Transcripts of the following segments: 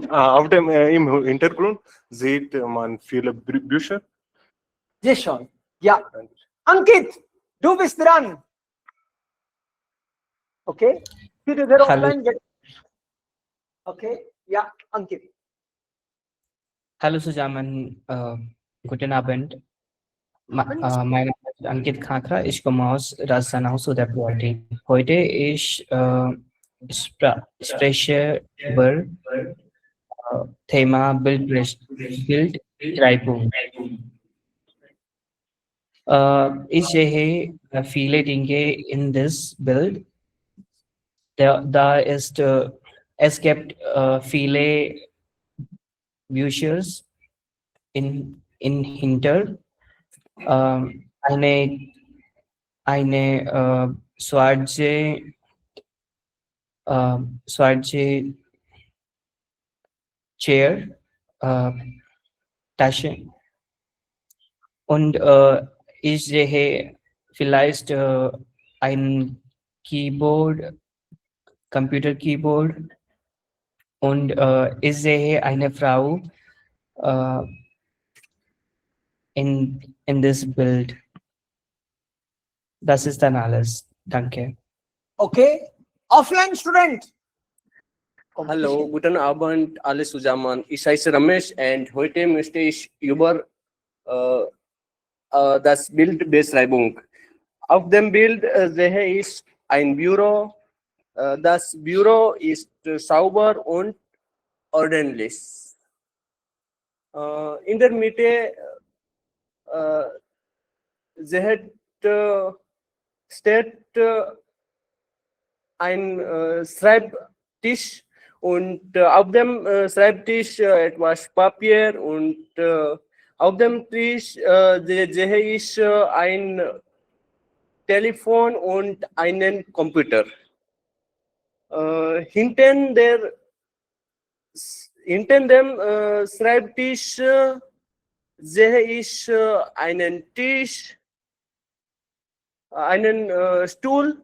Auf dem im Hintergrund sieht man viele Bücher. Sehr schön. Ja. Ankit, du bist dran. Okay. Bitte der Hallo. offline. Okay. Ja, Ankit. Hallo zusammen, guten Abend. Mein Name ist Ankit Khakra, ich komme aus Rajasthan, aus Uttar Pradesh. Heute ich spreche über Thema Bildbeschreibung. Ich sehe viele Dinge in this Bild. Da ist es gibt viele Bücher in hinter eine schwarze Chair Tasche und ich sehe vielleicht ein Keyboard, Computer Keyboard und ich sehe eine Frau in this Bild. Das ist dann alles. Danke. Okay. Offline student. Hallo, guten Abend, alle zusammen. Ich heiße Ramesh und heute möchte ich über das Bildbeschreibung. Auf dem Bild sehe ich ein Büro. Das Büro ist sauber und ordentlich. In der Mitte steht ein Schreibtisch und auf dem Schreibtisch etwas Papier und auf dem Tisch sehe ich ein Telefon und einen Computer. Hinter dem Schreibtisch sehe ich einen Tisch, einen Stuhl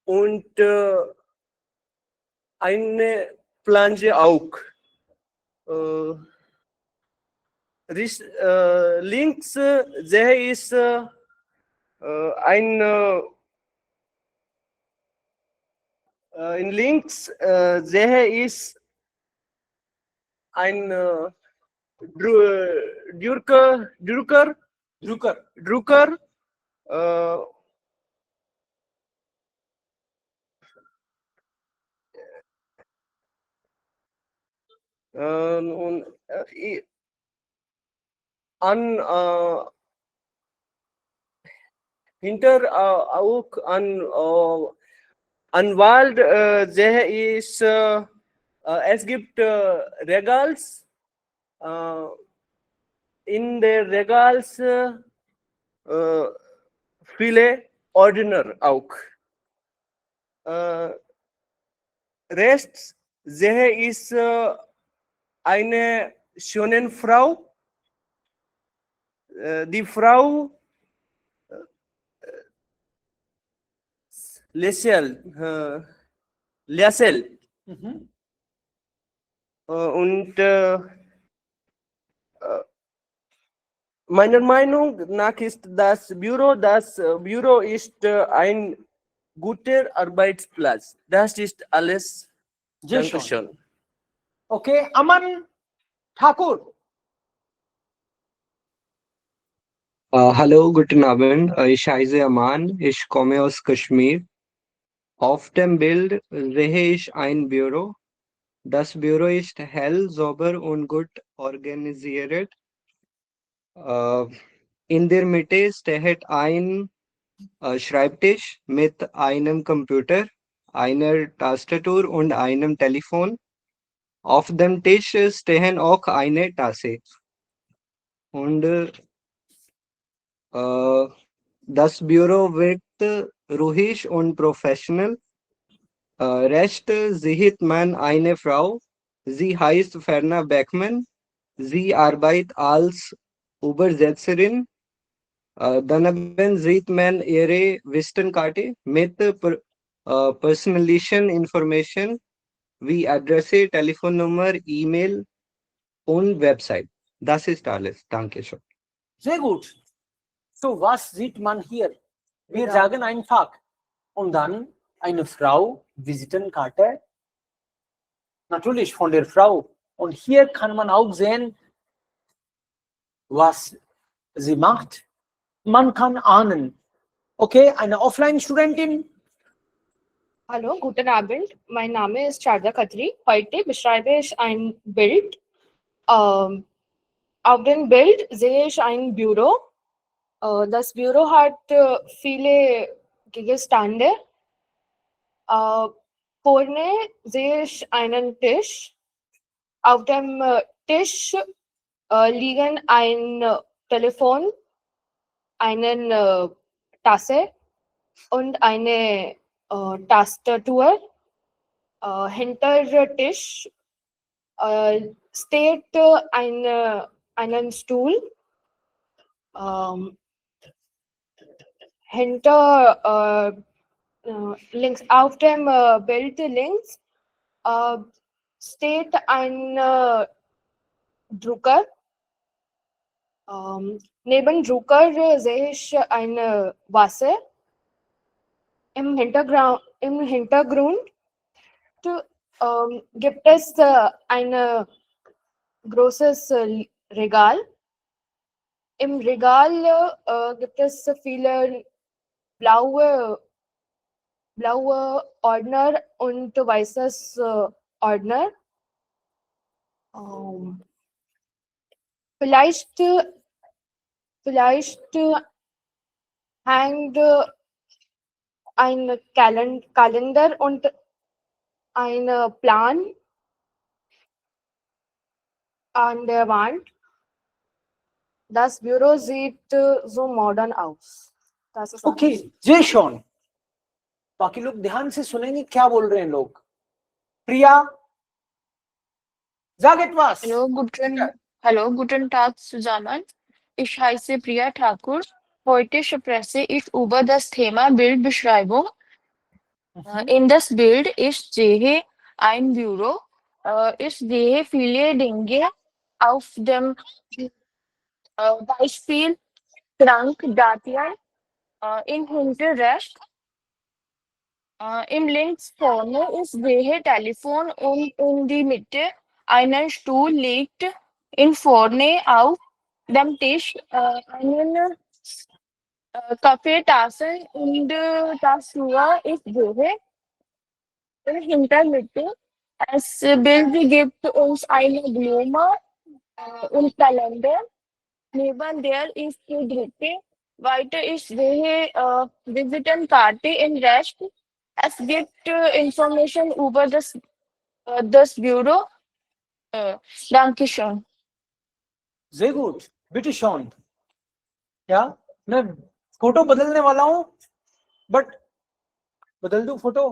und eine Planche auch. Links sehe ich links sehe ich ein Drucker. Und hinter auch an Wald sehe ich es gibt Regals. In der Regals viele Ordner auch. Rechts sehe ich eine schöne Frau. Die Frau lächelt. Und meiner Meinung nach ist das Büro ist ein guter Arbeitsplatz. Das ist alles. Dankeschön. Okay, Aman Thakur. Hallo, guten Abend. Ich heiße Aman. Ich komme aus Kashmir. Auf dem Bild sehe ich ein Büro. Das Büro ist hell, sauber und gut organisiert. In der Mitte steht ein Schreibtisch mit einem Computer, einer Tastatur und einem Telefon. Auf dem Tisch stehen auch eine Tasse. Und das Büro wirkt ruhig und professionell. Rechts sieht man eine Frau. Sie heißt Ferna Beckmann. Sie arbeitet als Übersetzerin. Daneben sieht man ihre Visitenkarte mit personalischen Information. wie Adresse, Telefonnummer, E-Mail und Website. Das ist alles. Danke schön. Sehr gut. So, was sieht man hier? Wir sagen einfach. Und dann eine Frau, Visitenkarte. Natürlich von der Frau. Und hier kann man auch sehen, was sie macht. Man kann ahnen. Okay, eine Offline-Studentin. Hallo, guten Abend. Mein Name ist Sharda Khatri. Heute beschreibe ich ein Bild. Auf dem Bild sehe ich ein Büro. Das Büro hat viele Gegenstände. Vorne sehe ich einen Tisch. Auf dem Tisch liegen ein Telefon, eine Tasse und eine Tastatur. Hinter Tisch steht einen Stuhl. Hinter links auf dem Bild links steht ein Drucker. Neben Drucker sehe ich eine Wasser. Im Hintergrund gibt es ein großes Regal. Im Regal gibt es viele blaue Ordner und weißes Ordner. Vielleicht hängt ein Kalender und ein Plan an der Wand. Das Büro sieht so modern aus. Das ist okay जय Shawn बाकी लोग ध्यान से सुनेंगे क्या बोल रहे हैं लोग प्रिया sag etwas Hallo, guten Tag zusammen. Ich heiße Priya Thakur. Heute spreche ich über das Thema Bildbeschreibung. In das Bild ich sehe ein Büro. Ich sehe viele Dinge auf dem Beispiel Krankdaten im Hinterrecht. Im links vorne ich sehe Telefon und in die Mitte einen Stuhl liegt in vorne auf dem Tisch einen Kaffeetasse und das Uhr ist sehe in Hintermitte. Das Bild gibt uns eine Blume und Kalender. Neben der ist die dritte. Weiter ich sehe Visitenkarte in Rest. Es gibt Information über das Büro. Dankeschön. sehr gut bitte शॉन क्या मैं photo बदलने वाला हूं but बदल दूं photo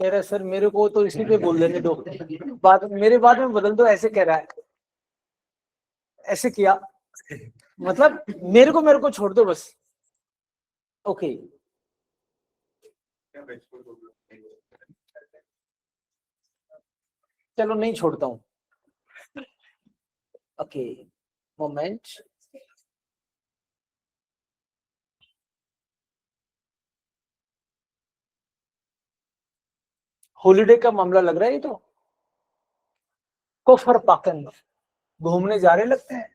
कह रहा है सर मेरे को तो इसी पे बोल देने दो मेरे बाद में बदल दो ऐसे कह रहा है ऐसे किया मतलब मेरे को छोड़ दो बस ओके चलो नहीं छोड़ता हूं ओके मोमेंट हॉलिडे का मामला लग रहा है ये तो कोफर पाकन घूमने जा रहे लगते हैं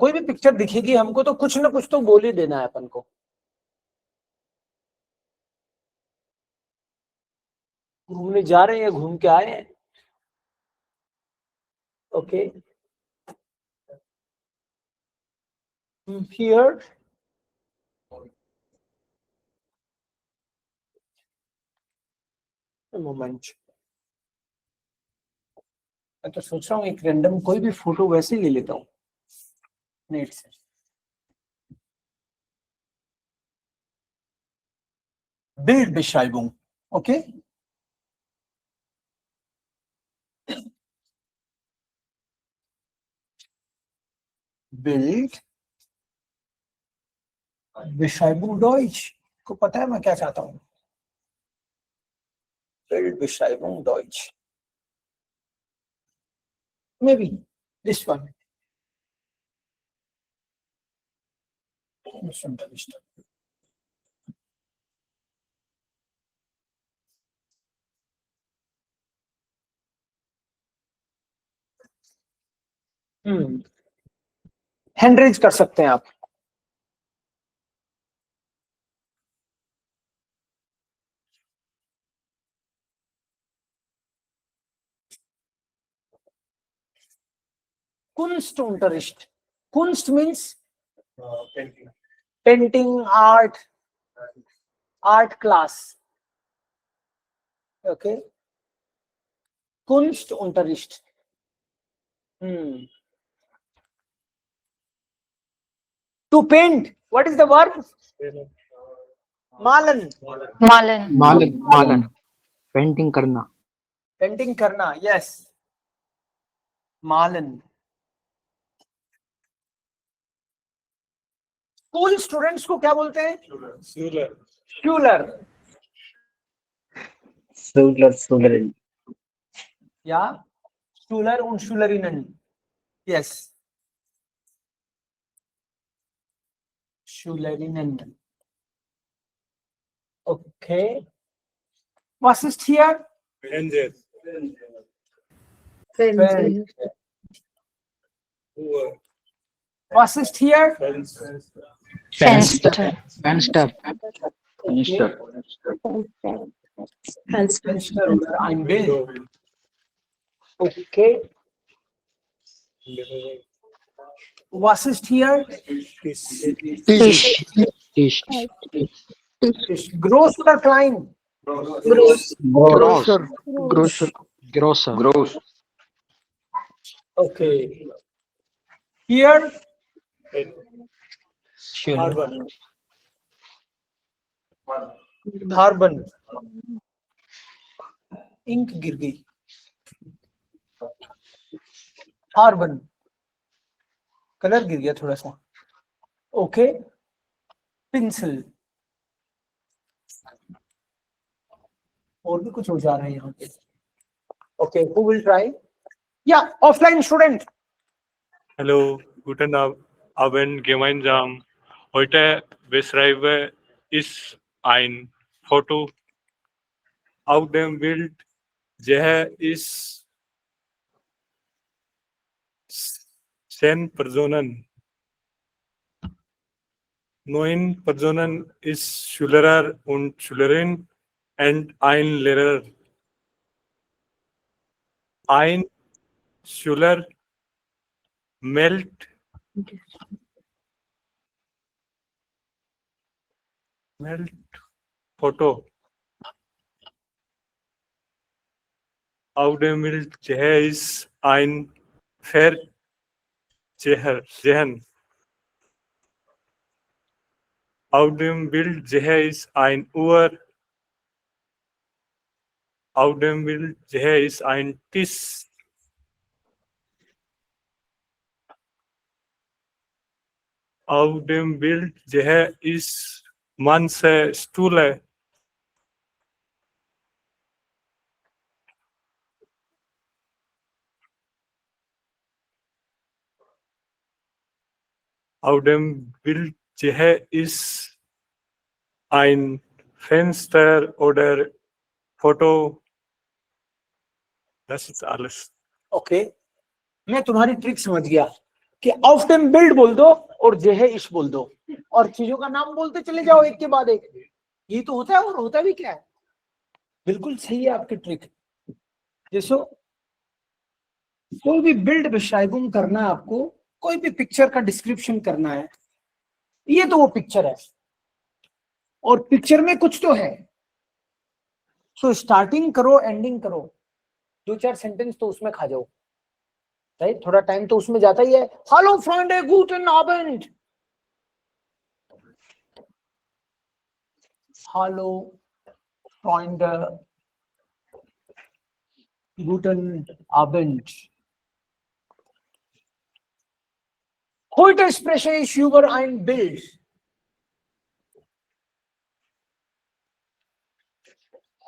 कोई भी पिक्चर दिखेगी हमको तो कुछ ना कुछ तो बोल ही देना है अपन को घूमने जा रहे हैं घूम के आए हैं ओके हियर मोमेंट मैं तो सोच रहा हूँ एक रैंडम कोई भी फोटो वैसे ही ले लेता हूँ नेट से Bildbeschreibung okay Bildbeschreibung Deutsch को पता है मैं क्या चाहता हूँ Bildbeschreibung Deutsch. Maybe this one. Misunderstood. Hand raise कर सकते हैं आप. Kunstunterricht. Kunst means painting, art class. Okay. Kunstunterricht. To paint. What is the verb? Malen. मालन पेंटिंग करना Painting karna. Yes. Malen. School students को क्या बोलते हैं? Schüler. Ja. Schüler und Schülerinnen. Yes. Schülerinnen. Okay. Was ist hier? Was ist hier? Fenster Fenster oder ein Bild. Okay. Was ist hier? Tisch Groß oder klein? groß Okay. Here? Carbon. Ink गिर गई. Carbon. Colour गिर गया थोड़ा सा. Okay. Pencil. और भी कुछ हो जा रहा है यहाँ पे. Okay, who will try? Yeah, offline student. Hallo, guten Abend gemeinsam. Heute beschreibe ich ein Foto. Auf dem Bild sehe ich 10 Personen. 9 Personen ist Schüler und Schülerin und ein Lehrer. Ein Schüler meldet Foto. Auf dem Bild ist ein Versehen. Auf dem Bild ist ein Uhr. Auf dem Bild ist ein Tisch. Auf dem Bild ist manche Stühle. Auf dem Bild ist ein Fenster oder Foto. Das ist alles. Okay. मैं तुम्हारी trick समझ गया कि of them build बोल दो और जेहे इश बोल दो और चीजों का नाम बोलते चले जाओ एक के बाद एक. ये तो होता है और होता भी क्या है. बिल्कुल सही है आपकी ट्रिक. जैसो कोई भी बिल्ड बेश्राइबुंग करना है आपको, कोई भी पिक्चर का डिस्क्रिप्शन करना है. ये तो वो पिक्चर है और पिक्चर में कुछ तो है. सो स्टार्टिंग करो, एंडिंग करो, 2-4 सेंटेंस तो उसमें खा जाओ. राइट, थोड़ा टाइम तो उसमें जाता ही है. हेलो फ्रेंडे, गूटन अबेंड. हेलो फ्रेंडे, guten Abend. Heute spreche ich über ein Bild.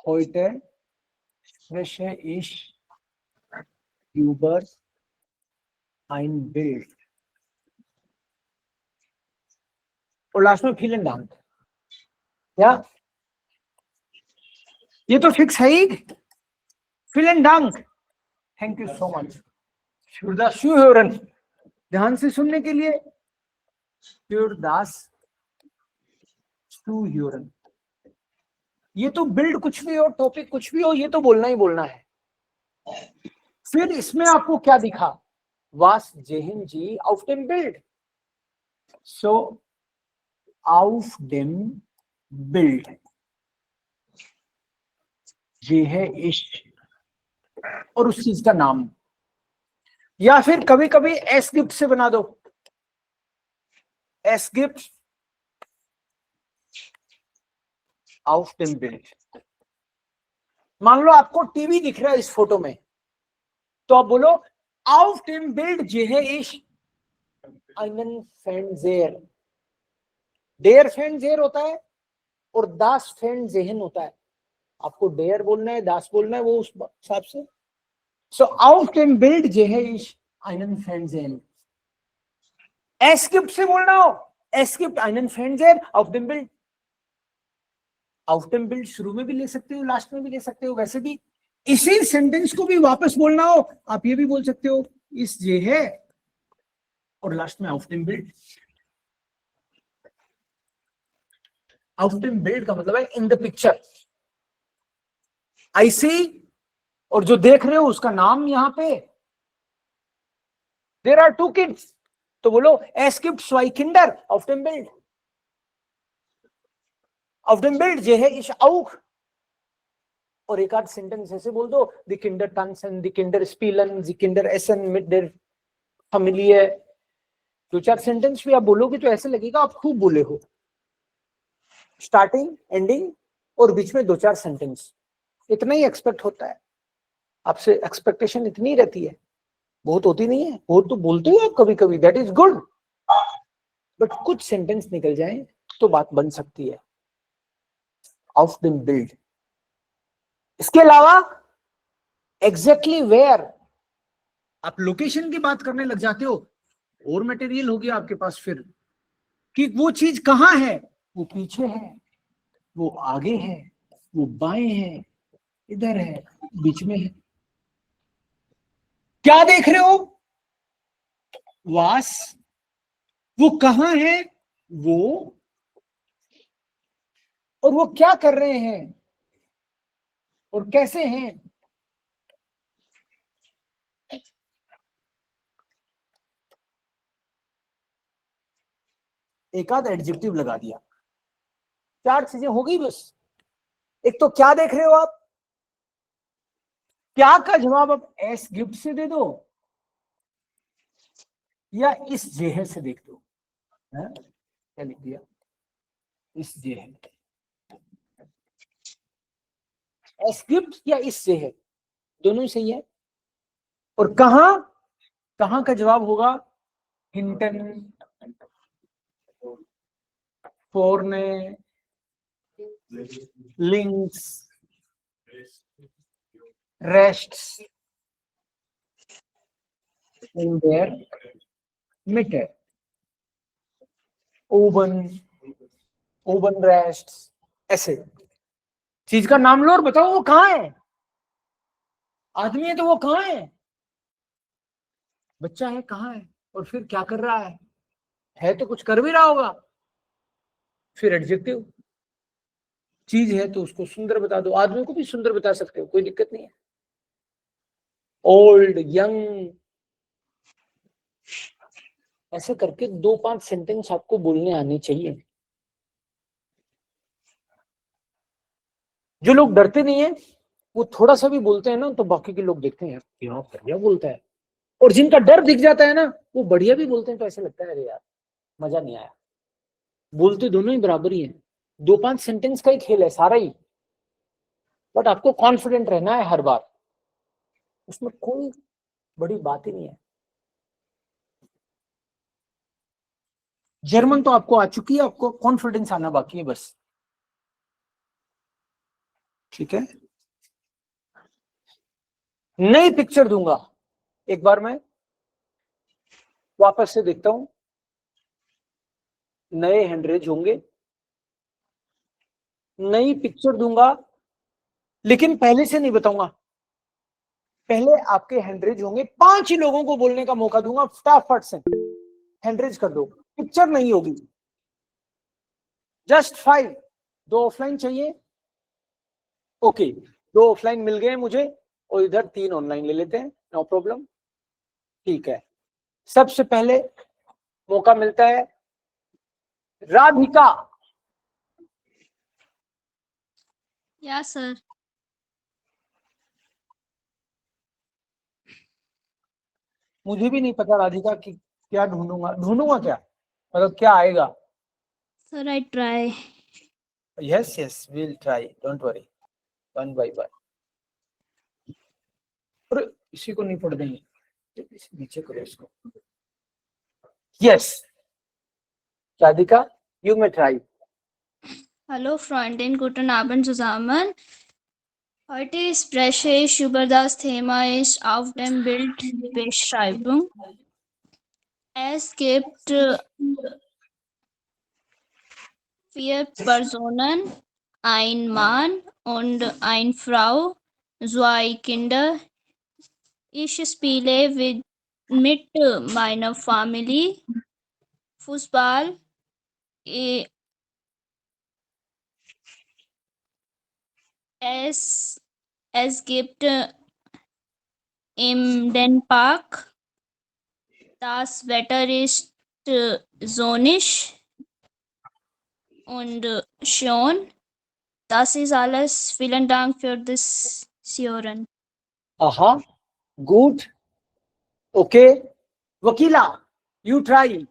Heute welche ich über ein Bild और लास्ट में vielen Dank। या ये तो फिक्स है ही। vielen Dank, thank you so much. für das Zuhören, ध्यान से सुनने के लिए। für das Zuhören, ये तो बिल्ड कुछ भी हो, टॉपिक कुछ भी हो, ये तो बोलना ही बोलना है। फिर इसमें आपको क्या दिखा? Was sehen Sie auf dem Bild? So auf dem Bild sehe ich, और उस चीज का नाम, या फिर कभी कभी एस गिफ्ट से बना दो। S gift auf dem Bild। मान लो आपको टीवी दिख रहा है इस फोटो में, तो आप बोलो auf dem Bild sehe ich einen Fernseher। der Fernseher होता है और das Fernsehen होता है। आपको der बोलना है, das बोलना है, वो उस हिसाब से। so auf dem Bild sehe ich einen Fernseher। es gibt से बोलना हो, es gibt einen Fernseher auf dem Bild। auf dem Bild शुरू में भी ले सकते हो, लास्ट में भी ले सकते हो। वैसे भी इसी सेंटेंस को भी वापस बोलना हो, आप ये भी बोल सकते हो, इस ये है और लास्ट में auf dem Bild। auf dem Bild का मतलब है in the picture. I see, और जो देख रहे हो उसका नाम यहाँ पे। there are two kids, तो बोलो es gibt zwei Kinder auf dem Bild। auf dem Bild sehe ich auch, और एक आध सेंटेंस ऐसे बोल दो, die Kinder tanzen, die Kinder spielen, die Kinder essen mit der Familie। दो चार सेंटेंस भी आप बोलोगे तो ऐसे लगेगा आप खूब बोले हो। स्टार्टिंग, एंडिंग और बीच में दो चार सेंटेंस, इतना ही एक्सपेक्ट होता है आपसे। एक्सपेक्टेशन इतनी रहती है, बहुत होती नहीं है। बहुत तो बोलते हो आप कभी कभी, दैट इज गुड, बट कुछ सेंटेंस निकल जाए तो बात बन सकती है। auf dem Bild। इसके अलावा एग्जैक्टली वेयर, आप लोकेशन की बात करने लग जाते हो, और मटेरियल हो गया आपके पास फिर, कि वो चीज कहाँ है। वो पीछे है, वो आगे है, वो बाएं है, इधर है, बीच में है। क्या देख रहे हो? वास, वो कहाँ है, वो, और वो क्या कर रहे हैं और कैसे हैं। एक आध एडजेक्टिव लगा दिया, चार चीजें हो गई बस। एक तो क्या देख रहे हो आप, क्या का जवाब आप एस गिफ्ट से दे दो या इस जेह से देख दो। क्या लिख दिया? इस जेह, एस गिफ्ट या इस जेह, दोनों ही सही है। और कहां, कहां का जवाब होगा हिंटन, फोरने, लिंक्स, rests in their Mitte। oven, oven rests, ऐसे चीज का नाम लो और बताओ वो कहाँ है। आदमी है तो वो कहाँ है, बच्चा है कहाँ है, और फिर क्या कर रहा है तो कुछ कर भी रहा होगा। फिर एडजेक्टिव, चीज है तो उसको सुंदर बता दो, आदमी को भी सुंदर बता सकते हो, कोई दिक्कत नहीं है। ओल्ड, यंग, ऐसे करके 2-5 सेंटेंस आपको बोलने आने चाहिए। जो लोग डरते नहीं है वो थोड़ा सा भी बोलते हैं ना तो बाकी के लोग देखते हैं यार बढ़िया बोलता है, और जिनका डर दिख जाता है ना वो बढ़िया भी बोलते हैं तो ऐसे लगता है अरे यार मजा नहीं आया। बोलते दोनों ही बराबर ही है, 2-5 सेंटेंस का ही खेल है सारा ही, बट आपको कॉन्फिडेंट रहना है हर बार, उसमें कोई बड़ी बात ही नहीं है। जर्मन तो आपको आ चुकी है, आपको कॉन्फिडेंस आना बाकी है बस। ठीक है, नई पिक्चर दूंगा, एक बार मैं वापस से देखता हूं, नए हैंडरेज होंगे, नई पिक्चर दूंगा, लेकिन पहले से नहीं बताऊंगा, पहले आपके हैंडरेज होंगे, 5 ही लोगों को बोलने का मौका दूंगा, फटाफट से हैंडरेज कर दो, पिक्चर नहीं होगी, जस्ट 5। 2 ऑफलाइन चाहिए, ओके, 2 ऑफलाइन मिल गए मुझे, और इधर 3 ऑनलाइन ले लेते हैं, नो प्रॉब्लम, ठीक है। सबसे पहले मौका मिलता है राधिका। या सर। मुझे भी नहीं पता राधिका कि क्या ढूंढूंगा क्या, मतलब क्या आएगा। Sir I try. Yes yes, will try, don't worry, 1 by 1। और इसी को नहीं पढ़ देंगे, नीचे करो इसको। Yes Radhika, you may try. Hallo Freundin, guten Abend zusammen. Heute spreche ich über das Thema ist auf dem Bild Beschreibung. Es gibt 4 Personen, ein Mann und eine Frau, 2 Kinder. Ich spiele mit meiner Familie Fußball. Es gibt im Park, das Wetter ist sonnig und schön. Das ist alles. Vielen Dank für das Hören. Aha, gut, okay. Wakila, you try.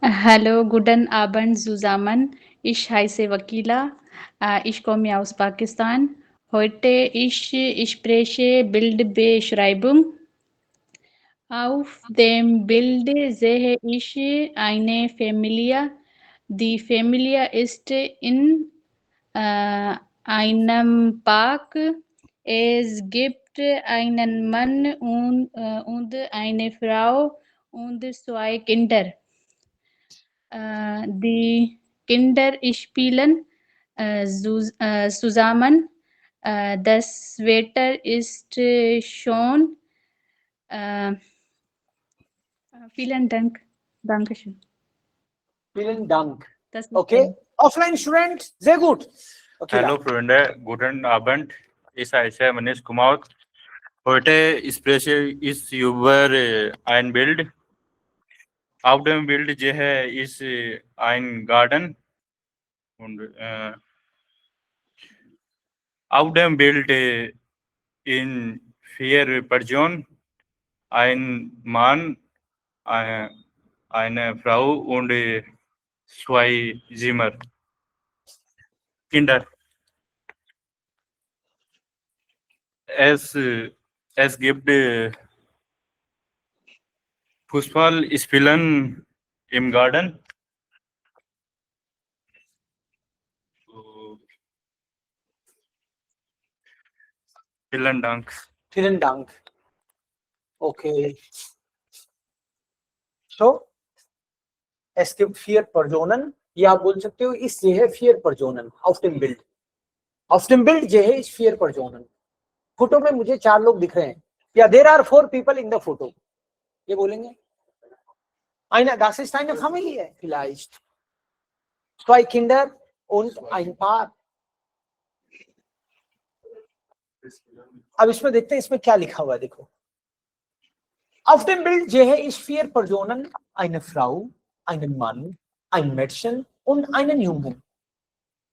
Hallo, guten Abend zusammen. Ich heiße Wakila. Ich komme aus Pakistan. Heute ich spreche Bildbeschreibung. Auf dem Bild sehe ich eine Familie. Die Familie ist in einem Park. Es gibt einen Mann und eine Frau und 2 Kinder. Die Kinder spielen zusammen. Das Wetter ist schön. Vielen Dank. Dankeschön. Vielen Dank. Das ist Okay, offline student, sehr gut. Wakila. Hallo Freunde, guten Abend. Ich heiße Manish Kumar. Heute spreche ich über ein Bild. Auf dem Bild ist ein Garten und auf dem Bild in 4 Personen, ein Mann, eine Frau und 2 Kinder. Es gibt Fußball spielen im Garten. Vielen Dank. Vielen Dank. Okay. So, es gibt 4 Personen. ये आप बोल सकते हो इस ये है 4 Personen auf dem Bild. Auf dem Bild ये है इस 4 Personen. फोटो में मुझे 4 लोग दिख रहे हैं. या there are 4 people in the photo. ये बोलेंगे. Das ist eine Familie vielleicht. 2 Kinder und ein Paar. अब इसमें देखते हैं इसमें क्या लिखा हुआ है, देखो. Auf dem Bild ist 4 Personen, eine Frau, einen Mann, ein Mädchen und einen Jungen.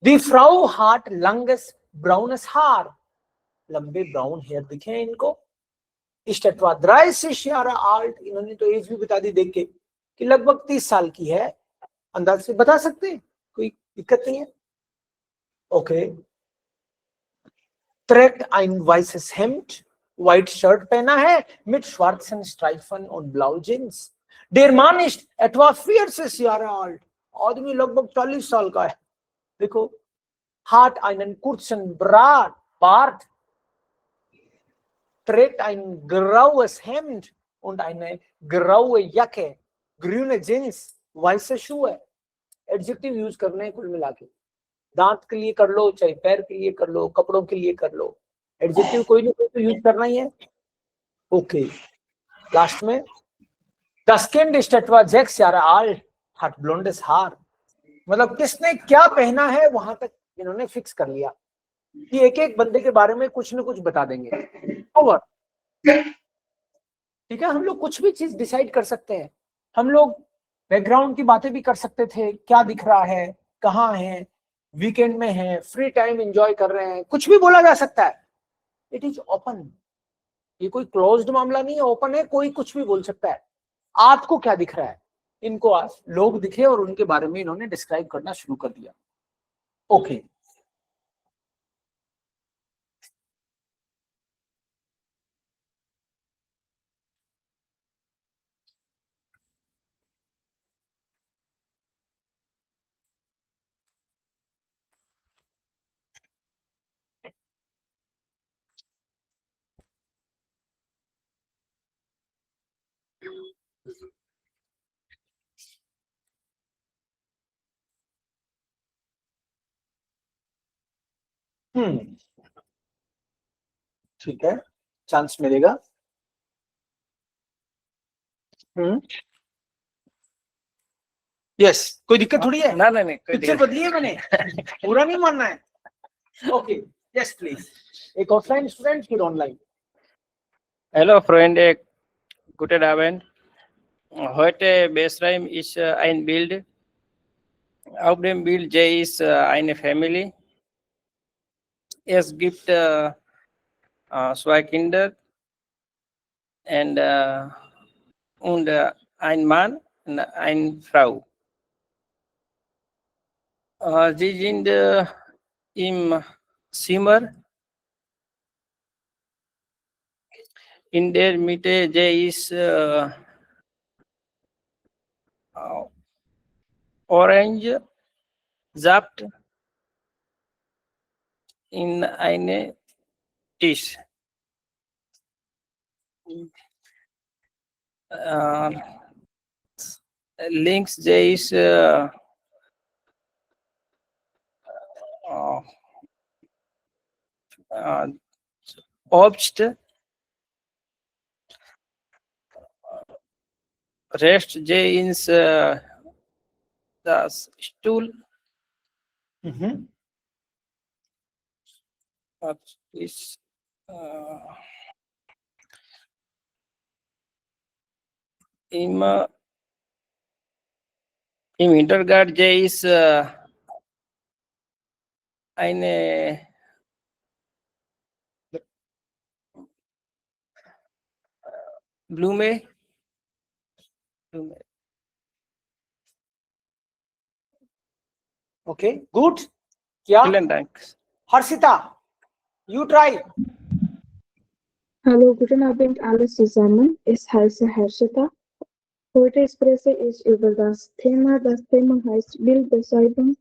Die Frau hat langes braunes Haar. लंबे ब्राउन हेयर दिखे हैं इनको. ist etwa 30 Jahre alt. इन्होंने तो एज भी बता दी देख के कि लगभग 30 साल की है. अंदाज से बता सकते हैं, कोई दिक्कत नहीं है. Okay. trägt ein weißes Hemd, white Shirt पहना है, mit schwarzen Streifen und blau Jeans. Der Mann ist etwa 40 Jahre alt. आदमी लगभग 40 साल का है. देखो, hat einen kurzen Bart, Bart trägt ein graues Hemd und eine graue Jacke, grüne Jeans, weiße Schuhe. Adjective use करने हैं कुल मिला के. दांत के लिए कर लो, चाहे पैर के लिए कर लो, कपड़ों के लिए कर लो, एडजेक्टिव कोई ना कोई तो यूज करना ही है. ओके, लास्ट में Das Kind ist etwa 6 Jahre alt, hat blondes Haar. मतलब किसने क्या पहना है वहां तक इन्होंने फिक्स कर लिया कि एक एक बंदे के बारे में कुछ ना कुछ बता देंगे. ओवर. ठीक है, हम लोग कुछ भी चीज डिसाइड कर सकते हैं. हम लोग बैकग्राउंड की बातें भी कर सकते थे, क्या दिख रहा है, कहाँ है, वीकेंड में है, फ्री टाइम एंजॉय कर रहे हैं, कुछ भी बोला जा सकता है. It is open. ये कोई क्लोज्ड मामला नहीं है, ओपन है, कोई कुछ भी बोल सकता है. आपको क्या दिख रहा है? इनको आज लोग दिखे और उनके बारे में इन्होंने डिस्क्राइब करना शुरू कर दिया. ओके, ठीक है, चांस मिलेगा. यस, कोई दिक्कत थोड़ी है. ना नहीं पिक्चर बदली है मैंने, पूरा नहीं मानना है. Okay, yes please. एक ऑफलाइन स्टूडेंट, फिर online. Hallo Freunde, guten Abend. Heute beschreibe ich ein Bild. Auf dem Bild ist eine Familie. Es gibt zwei Kinder und ein Mann und eine Frau. Sie sind im Zimmer. In der Mitte ist Orange Saft in eine Tisch. Links ist Obst. Rechts ist das Stuhl. Das ist im Hintergrund ist eine Blume. Okay, good. क्या? Vielen Dank. Harshita, you try. Hallo, guten Abend alle zusammen. Ich heiße Hershita. Heute spreche ich über das Thema. Das Thema heißt Bildbeschreibung.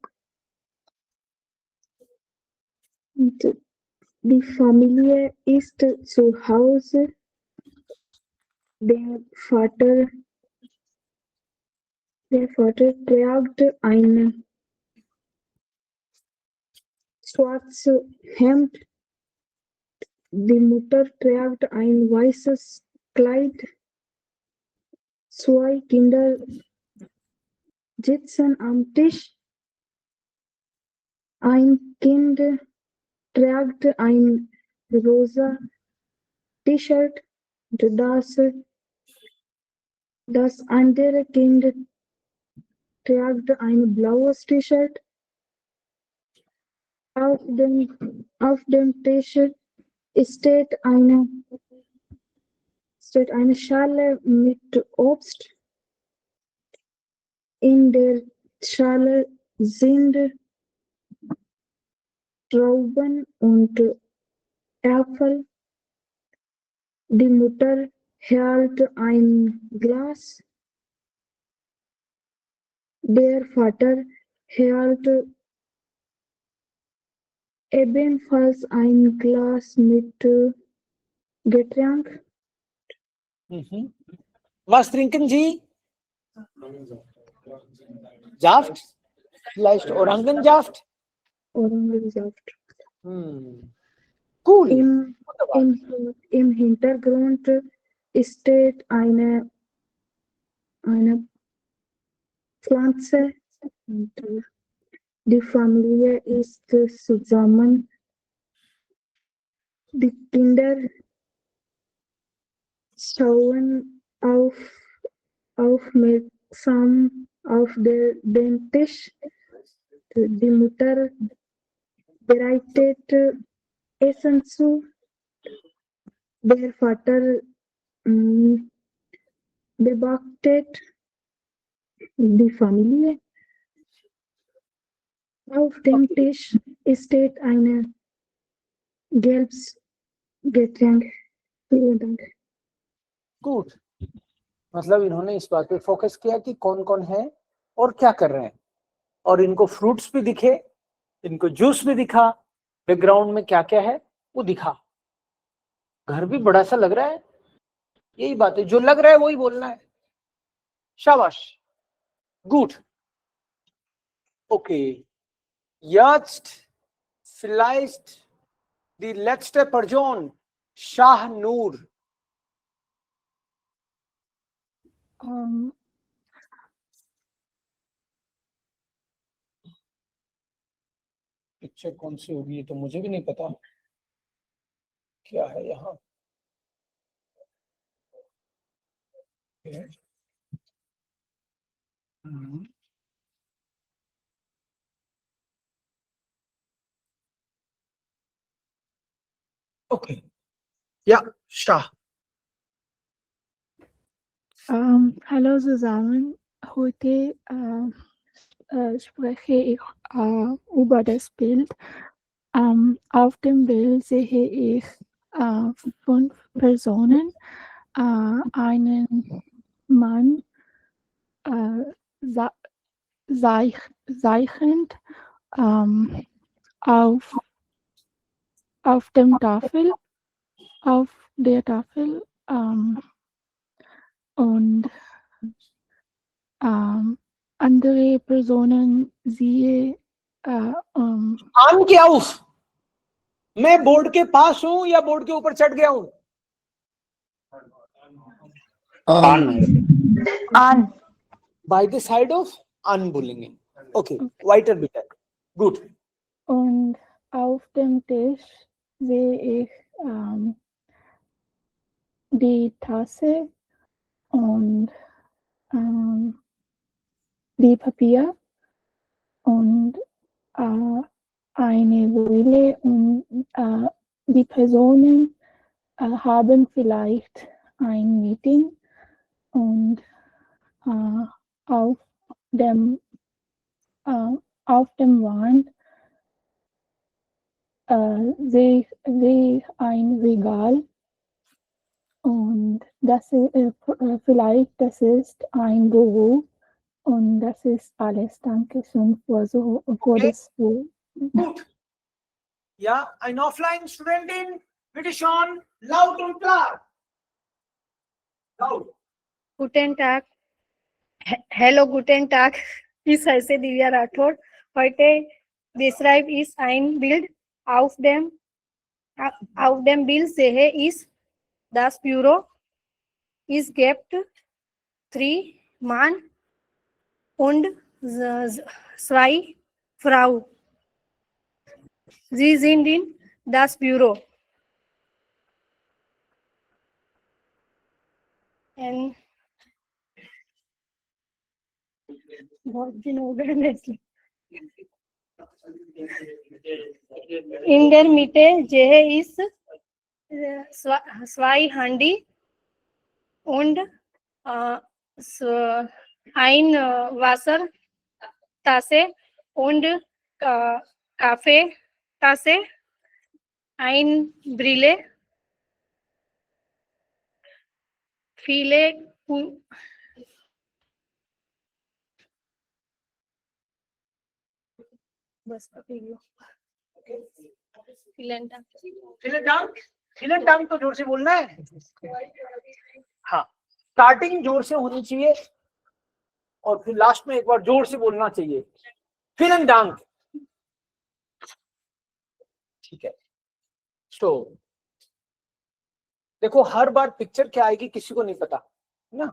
Und die Familie ist zu Hause. Der Vater trägt ein schwarzes Hemd. Die Mutter trägt ein weißes Kleid. Zwei Kinder sitzen am Tisch. Ein Kind trägt ein rosa T-Shirt. Das andere Kind trägt ein blaues T-Shirt. Auf dem Tisch steht eine Schale mit Obst. In der Schale sind Trauben und Äpfel. Die Mutter hält ein Glas. Der Vater hält ebenfalls ein Glas mit Getränk. Was trinken Sie? Saft? Vielleicht Orangensaft? Orangensaft. Cool. Im Hintergrund steht eine Pflanze. Und, die Familie ist zusammen. Die Kinder schauen aufmerksam auf den Tisch. Die Mutter bereitet Essen zu. Der Vater beobachtet die Familie. Auf dem Tisch steht ein gelbes Getränk. Vielen Dank. Good, मतलब इन्होंने इस बात पे focus किया कि कौन कौन है और क्या कर रहे हैं, और इनको फ्रूट्स भी दिखे, इनको जूस भी दिखा, बैकग्राउंड में क्या क्या है वो दिखा। घर भी बड़ा सा लग रहा है, यही बात है, जो लग रहा है वही बोलना है। शाबाश, good. Okay, jetzt vielleicht die letzte Person, Shah Noor. Picture कौन सी होगी ये तो मुझे भी नहीं पता, क्या है यहाँ। Okay, ja, Shah. Hallo zusammen, heute spreche ich über das Bild. Auf dem Bild sehe ich 5 Personen, einen Mann zeichnet auf der Tafel und andere Personen sehe आन के आउफ, मैं बोर्ड के पास हूं या बोर्ड के ऊपर चढ़ गया हूं? On. By the side of an बोलेंगे। Okay, weiter bitte. Gut. und auf dem Tisch sehe ich die Tasse und die Papier und eine Brille, und die Personen haben vielleicht ein Meeting, und auf dem Wand sehe ich ein Regal, und das ist vielleicht das ist ein Büro, und das ist alles. Dankeschön für das Buch. Gut. Ja, ein Offline-Studentin, bitte schon, laut und klar. Laut. Guten Tag. Hello, guten Tag. Ich heiße Divya Rathod. Heute beschreibe ich ein Bild. Auf dem Bild sehe ich das Büro. Es gibt 3 Mann und 2 Frauen. Sie sind in das Büro. And in der Mitte sehe ich 2 Handy und ein Wassertasse und Kaffeetasse, ein Brille, viele बस अभी फिलेंटांग तो जोर से बोलना है। हाँ, starting जोर से होनी चाहिए और फिर लास्ट में एक बार जोर से बोलना चाहिए, फिलेंटांग। ठीक है। तो देखो हर बार पिक्चर क्या आएगी किसी को नहीं पता है ना,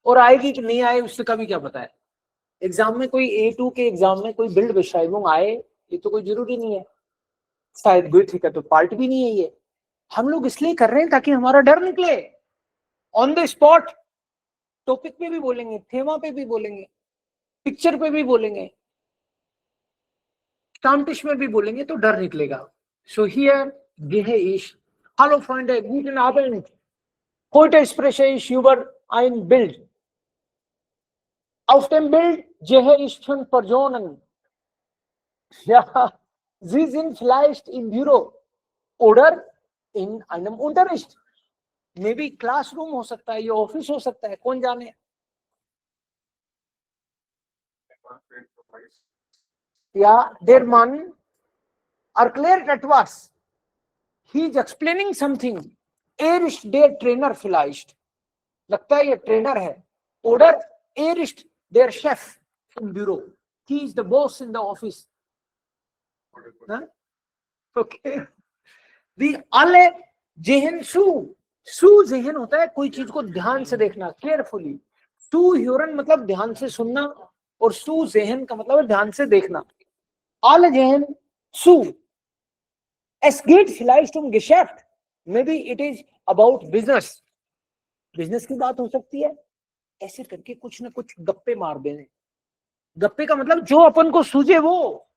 और आएगी कि नहीं आए उससे कभी क्या पता है। एग्जाम में कोई A2 के एग्जाम में कोई बिल्ड बेश्राइबुंग आए ये तो कोई जरूरी नहीं है, शायद गुड का तो पार्ट भी नहीं है ये। हम लोग इसलिए कर रहे हैं ताकि हमारा डर निकले। ऑन द स्पॉट टॉपिक पे भी बोलेंगे, थेमा पे भी बोलेंगे, पिक्चर पे भी बोलेंगे, स्टाम्टिश में भी बोलेंगे तो डर निकलेगा। So here gehe ich, hallo Freunde, guten Abend. Heute spreche ich über ein Bild. Auf dem Bild sehe ich 5 Personen. Ja, sie sind vielleicht im Büro oder in einem Unterricht. Maybe Classroom हो सकता है, ये office हो सकता है, कौन जाने। Ja, der Mann erklärt etwas. He is explaining something. ist der Trainer vielleicht. लगता है ये ट्रेनर है। Oder ist der Chef im Büro. He is the boss in the office. Okay. Die alle sehen zu. Zu ज़हन होता है कोई चीज को ध्यान से देखना, केयरफुली। zu hören मतलब ध्यान से सुनना, और zu ज़हन का मतलब है ध्यान से देखना। alle sehen zu. Es geht vielleicht um Geschäft. Maybe it is about business. Business की बात हो सकती है। ऐसे करके कुछ ना कुछ गप्पे मार देने। गप्पे का मतलब जो अपन को सूझे वो।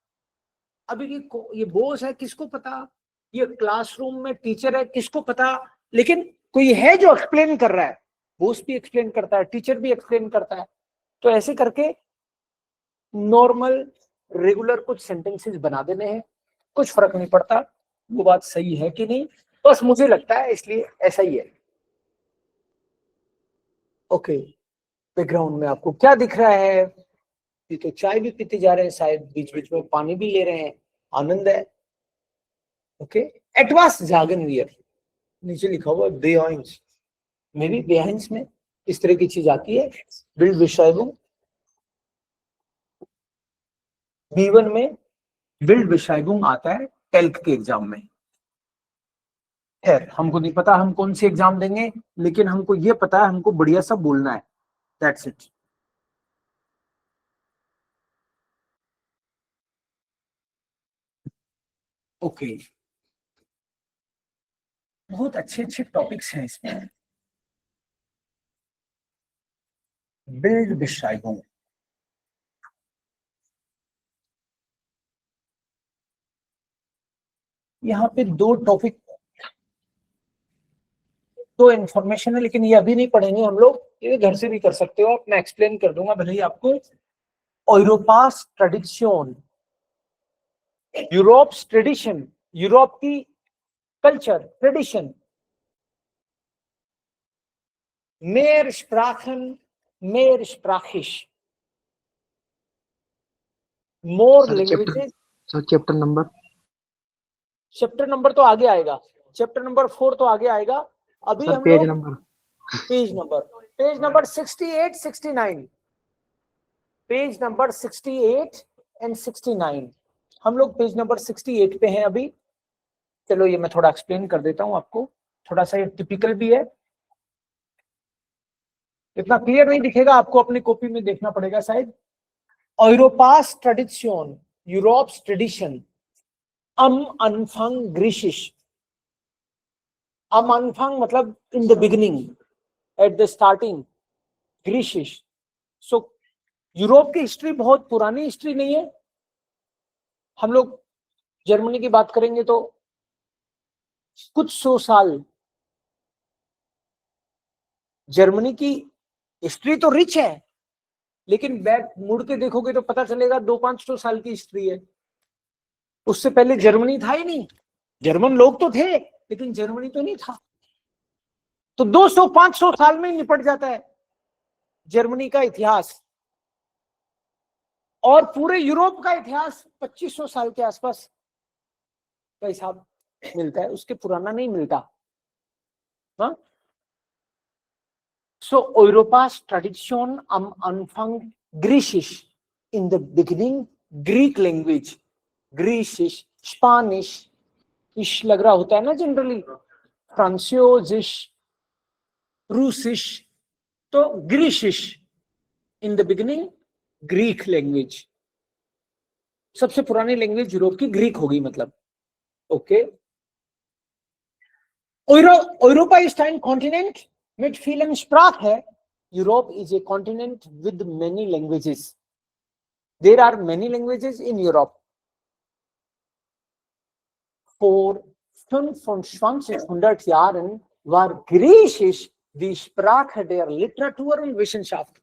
अभी ये बॉस है किसको पता, ये क्लासरूम में टीचर है किसको पता, लेकिन कोई है जो एक्सप्लेन कर रहा है। बॉस भी एक्सप्लेन करता है, टीचर भी एक्सप्लेन करता है। तो ऐसे करके नॉर्मल रेगुलर कुछ सेंटेंसेस बना देने हैं, कुछ फर्क नहीं पड़ता वो बात सही है कि नहीं, बस मुझे लगता है इसलिए ऐसा ही है। ओके, बैकग्राउंड में आपको क्या दिख रहा है? ये तो चाय भी पीते जा रहे हैं, शायद बीच बीच में पानी भी ले रहे हैं, आनंद है। ओके, एटवास जागन वियर, नीचे लिखा हुआ बेहाइंस, मे बी बेहाइंस में इस तरह की चीज आती है। बिल्ड बेश्राइबुंग B1 में बिल्ड बेश्राइबुंग आता है टेल्क के एग्जाम में। खैर हमको नहीं पता हम कौन सी एग्जाम देंगे, लेकिन हमको ये पता है हमको बढ़िया सा बोलना है, दैट्स इट। ओके, बहुत अच्छे अच्छे टॉपिक्स हैं इसमें। बिल्ड बेश्राइबुंग, यहाँ पे 2 टॉपिक, 2 इंफॉर्मेशन है, लेकिन ये अभी नहीं पढ़ेंगे हम लोग, ये घर से भी कर सकते हो आप, मैं एक्सप्लेन कर दूंगा भले ही आपको। यूरोपास ट्रेडिशन, यूरोप्स ट्रेडिशन, यूरोप की culture tradition. mehr Sprachen, mehr Sprachisch, more languages। Sir chapter number, chapter number तो आगे आएगा, चैप्टर नंबर 4 तो आगे आएगा। अभी सर हम पेज लोग number, page number 68 69, page number 68 and 69, हम लोग पेज नंबर 68 पे हैं अभी। चलो ये मैं थोड़ा एक्सप्लेन कर देता हूँ आपको, थोड़ा सा ये टिपिकल भी है, इतना क्लियर नहीं दिखेगा आपको, अपनी कॉपी में देखना पड़ेगा शायद। Europass tradition, Europe's tradition, Anfang Griechisch। Anfang मतलब in the beginning, at the starting, Griechisch। So Europe की हिस्ट्री बहुत पुरानी हिस्ट्री नहीं है। हम लोग जर्मनी की बात करेंगे तो कुछ 100 साल, जर्मनी की हिस्ट्री तो रिच है, लेकिन बैक मुड़ के देखोगे तो पता चलेगा 200-500 साल की हिस्ट्री है। उससे पहले जर्मनी था ही नहीं, जर्मन लोग तो थे लेकिन जर्मनी तो नहीं था। तो 200-500 साल में निपट जाता है जर्मनी का इतिहास, और पूरे यूरोप का इतिहास 2500 साल के आसपास। का हिसाब मिलता है, उसके पुराना नहीं मिलता। हाँ, so Europa's tradition am Anfang Griechisch, in the beginning Greek language, Griechisch, Spanish, इश लग रहा होता है ना जनरली, फ्रांसियोजिश, रूसिश, तो ग्रीशिश, in the beginning Greek language, सबसे पुरानी लैंग्वेज यूरोप की ग्रीक होगी मतलब। Okay, Europa ist ein Kontinent mit vielen Sprachen. Europe is a continent with many languages. There are many languages in Europe. Vor 2500 Jahren war Griechisch die Sprache der Literatur und Wissenschaft.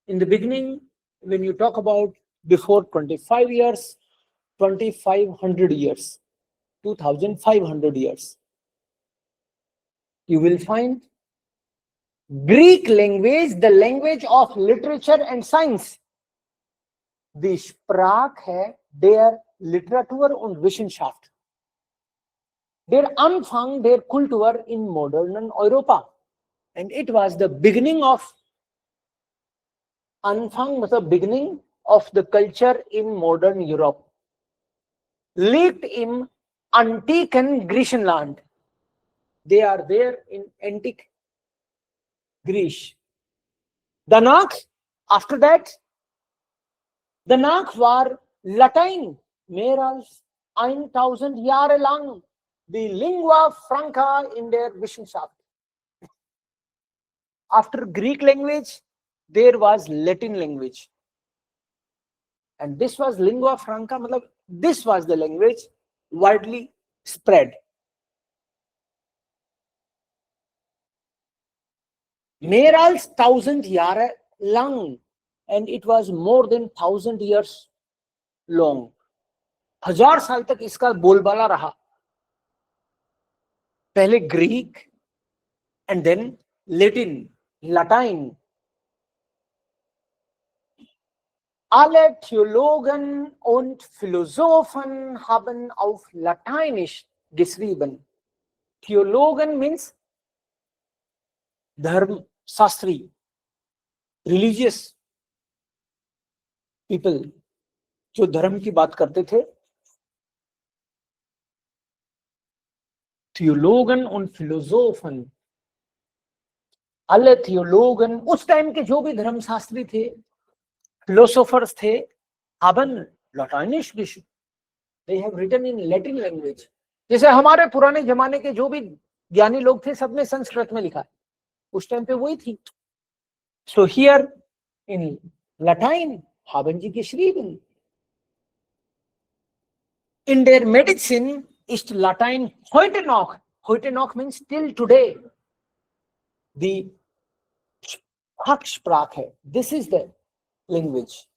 In the beginning, when you talk about before 25 years, 2500 years, 2500 years, you will find Greek language, the language of literature and science, die Sprache der Literatur und Wissenschaft, der Anfang der Kultur in modernen Europa. And it was the beginning of Anfang, the beginning of the culture in modern Europe, liegt im antiken Griechenland. They are there in antique Greece. Danach, after that, danach war Latein mehr als 1000 Jahre lang die Lingua Franca in der Wissenschaft. After Greek language, there was Latin language. And this was Lingua Franca, matlab, this was the language widely spread. Mehr als 1000 Jahre lang, and it was more than 1000 years long. 1000 साल तक इसका बोलबाला रहा. पहले Greek and then Latin, Latein. Alle Theologen und Philosophen haben auf Lateinisch geschrieben. Theologen means Dharm Sastri, religious people, जो धर्म की बात करते थे. Theologen und Philosophen, alle Theologen, उस टाइम के जो भी धर्म शास्त्री थे, philosophers थे, haben Lateinisch geschrieben. They have written in Latin language. जैसे हमारे पुराने जमाने के जो भी ज्ञानी लोग थे, सबने संस्कृत में लिखा है. उस टाइम पे वही थी. So here in Latein haben sie geschrieben. In der Medizin ist Latein heute noch. Heute noch means till today. The Fachsprache. This is the language.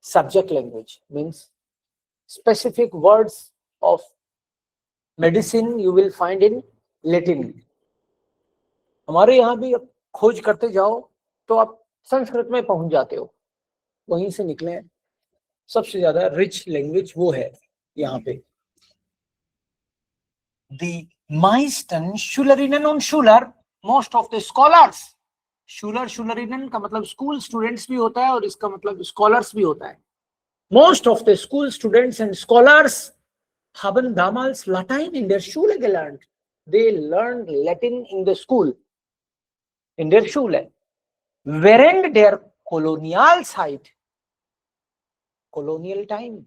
Subject language means specific words of medicine you will find in Latin. हमारे यहाँ भी खोज करते जाओ तो आप संस्कृत में पहुंच जाते हो, वहीं से निकले. सबसे ज्यादा रिच लैंग्वेज वो है यहाँ पे. The meisten Schülerinnen und Schüler, most of the scholars, Schülerinnen का मतलब स्कूल स्टूडेंट्स भी होता है और इसका मतलब स्कॉलर्स भी होता है. Most of the school students and scholars haben damals Latein in der Schule gelernt. They learned Latin in the school, in der Schule. Während der Kolonialzeit, Colonial Time,